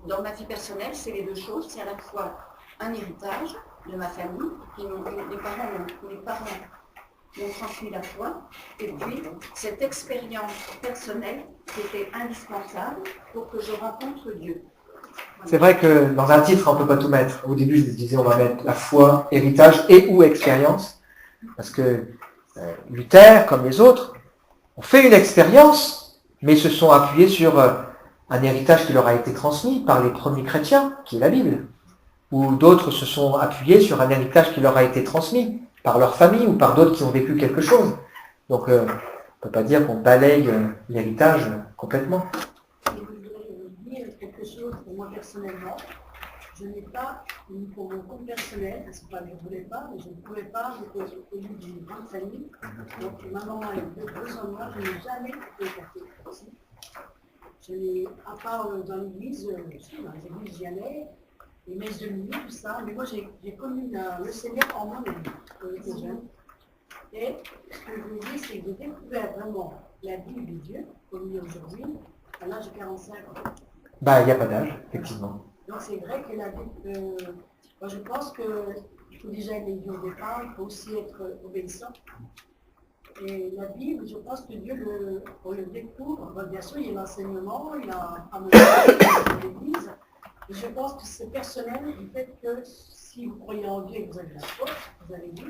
dans ma vie personnelle, c'est les deux choses. C'est à la fois un héritage de ma famille, mes parents m'ont transmis la foi, et puis cette expérience personnelle qui était indispensable pour que je rencontre Dieu. C'est vrai que dans un titre, on ne peut pas tout mettre. Au début, je disais, on va mettre la foi, héritage et ou expérience. Parce que Luther, comme les autres, ont fait une expérience, mais se sont appuyés sur un héritage qui leur a été transmis par les premiers chrétiens, qui est la Bible. Ou d'autres se sont appuyés sur un héritage qui leur a été transmis par leur famille ou par d'autres qui ont vécu quelque chose. Donc, on ne peut pas dire qu'on balaye l'héritage complètement. Quelque chose pour moi personnellement. Je n'ai pas, pour mon compte personnel, c'est pas que je ne voulais pas, mais je ne pouvais pas, j'étais au bout d'une grande famille. Donc maman a eu deux enfants, moi, je n'ai jamais été catholique. Je n'ai, à part dans l'église, dans les églises j'y allais, les messes de nuit, tout ça, mais moi j'ai connu le Seigneur en moi-même, quand j'étais jeune. Et ce que je vous dis, c'est que j'ai découvert vraiment la vie de Dieu, comme il est aujourd'hui, à l'âge de 45 ans. Il n'y a pas d'âge, effectivement. Donc c'est vrai que la Bible, moi je pense qu'il faut déjà être Dieu au départ, il faut aussi être obéissant. Et la Bible, je pense que Dieu, on le découvre. Bien sûr, il y a l'enseignement, il y a l'Église. Et je pense que c'est personnel du fait que si vous croyez en Dieu et que vous avez la foi, vous avez dit,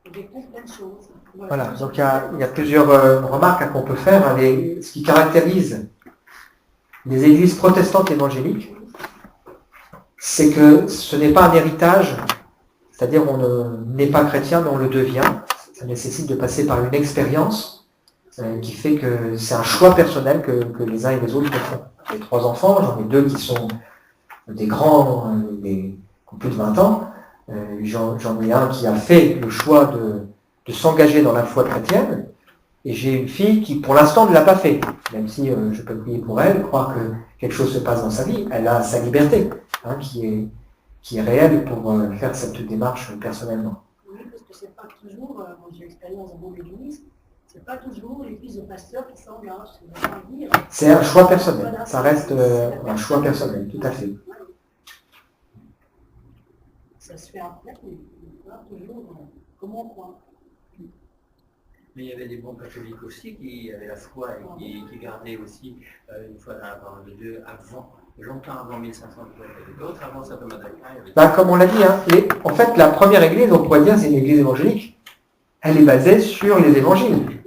vous découvrez plein de choses. Voilà, donc il y a plusieurs remarques qu'on peut faire. Ce qui caractérise les églises protestantes évangéliques, c'est que ce n'est pas un héritage, c'est-à-dire on n'est pas chrétien, mais on le devient. Ça nécessite de passer par une expérience qui fait que c'est un choix personnel que les uns et les autres font. J'ai 3 enfants, j'en ai 2 qui sont des grands, qui ont plus de 20 ans. J'en ai un qui a fait le choix de s'engager dans la foi chrétienne. Et j'ai une fille qui, pour l'instant, ne l'a pas fait. Même si je peux prier pour elle, croire que quelque chose se passe dans sa vie, elle a sa liberté, qui est réelle pour faire cette démarche personnellement. Oui, parce que c'est pas toujours, moi j'ai l'expérience dans l'église, c'est pas toujours les fils de pasteurs qui s'engagent. C'est un choix personnel, ça reste un choix personnel, tout à fait. Ça se fait après, mais pas toujours comme on croit. Mais il y avait des bons catholiques aussi qui avaient la foi et qui gardaient aussi une foi dans la parole de Dieu longtemps avant 1500. D'autres avant Saint Thomas d'Aquin. Comme on l'a dit, en fait la première église, on pourrait dire c'est une église évangélique. Elle est basée sur les évangiles.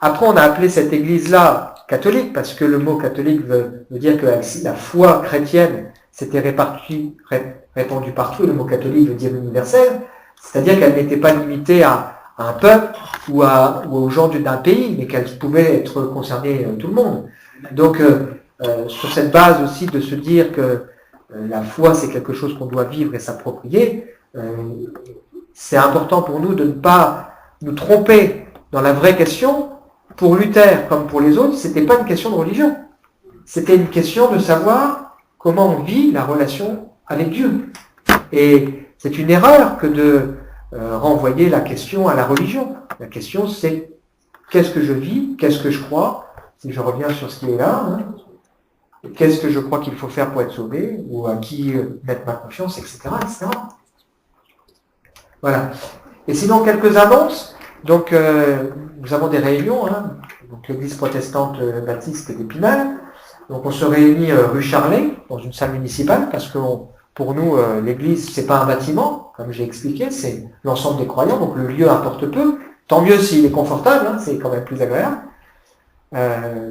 Après, on a appelé cette église-là catholique, parce que le mot catholique veut dire que la foi chrétienne s'était répandue partout, et le mot catholique veut dire universel, c'est-à-dire qu'elle n'était pas limitée à un peuple ou aux gens d'un pays, mais qu'elle pouvait être concernée tout le monde. Donc, sur cette base aussi de se dire que la foi, c'est quelque chose qu'on doit vivre et s'approprier, c'est important pour nous de ne pas nous tromper dans la vraie question. Pour Luther, comme pour les autres, c'était pas une question de religion. C'était une question de savoir comment on vit la relation avec Dieu. Et c'est une erreur que de renvoyer la question à la religion. La question, c'est qu'est-ce que je vis, qu'est-ce que je crois, si je reviens sur ce qui est là, hein, qu'est-ce que je crois qu'il faut faire pour être sauvé, ou à qui mettre ma confiance, etc., etc. Voilà. Et sinon, quelques annonces. Donc, nous avons des réunions, hein, donc l'église protestante baptiste d'Épinal. Donc, on se réunit rue Charlet, dans une salle municipale, parce que pour nous, l'église, c'est pas un bâtiment, comme j'ai expliqué, c'est l'ensemble des croyants, donc le lieu importe peu. Tant mieux s'il est confortable, hein, c'est quand même plus agréable.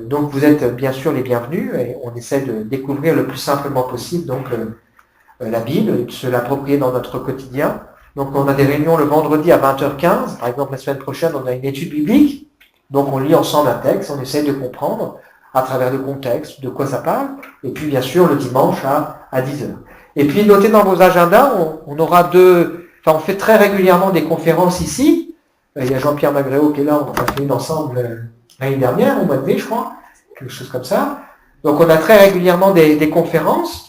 Donc, vous êtes bien sûr les bienvenus, et on essaie de découvrir le plus simplement possible donc la Bible, et de se l'approprier dans notre quotidien. Donc, on a des réunions le vendredi à 20h15. Par exemple, la semaine prochaine, on a une étude biblique. Donc, on lit ensemble un texte, on essaie de comprendre à travers le contexte de quoi ça parle. Et puis, bien sûr, le dimanche à 10h. Et puis, notez dans vos agendas, on aura on fait très régulièrement des conférences ici. Il y a Jean-Pierre Magréau qui est là, on en a fait une ensemble l'année dernière, au mois de mai, je crois. Quelque chose comme ça. Donc, on a très régulièrement des conférences.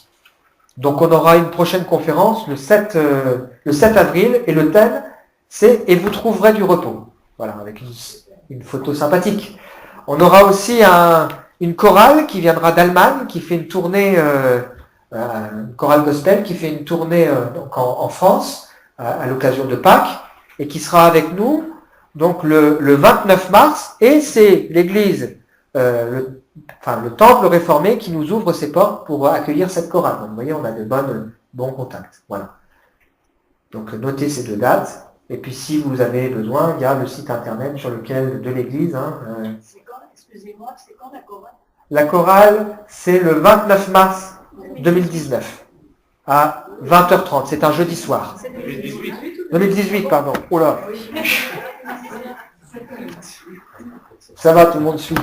Donc, on aura une prochaine conférence le 7 avril, et le thème, c'est « Et vous trouverez du repos ». Voilà, avec une photo sympathique. On aura aussi une chorale qui viendra d'Allemagne, qui fait une tournée, une chorale gospel, qui fait une tournée donc en France, à l'occasion de Pâques, et qui sera avec nous donc le 29 mars, et c'est l'église, le temple réformé qui nous ouvre ses portes pour accueillir cette chorale. Donc, vous voyez, on a de bons contacts. Voilà. Donc, notez ces deux dates. Et puis, si vous avez besoin, il y a le site internet sur lequel de l'église. C'est quand, excusez-moi, c'est quand la chorale? La chorale, c'est le 29 mars 2019 à 20h30. C'est un jeudi soir. 2018, pardon. Oh là. Ça va, tout le monde suit.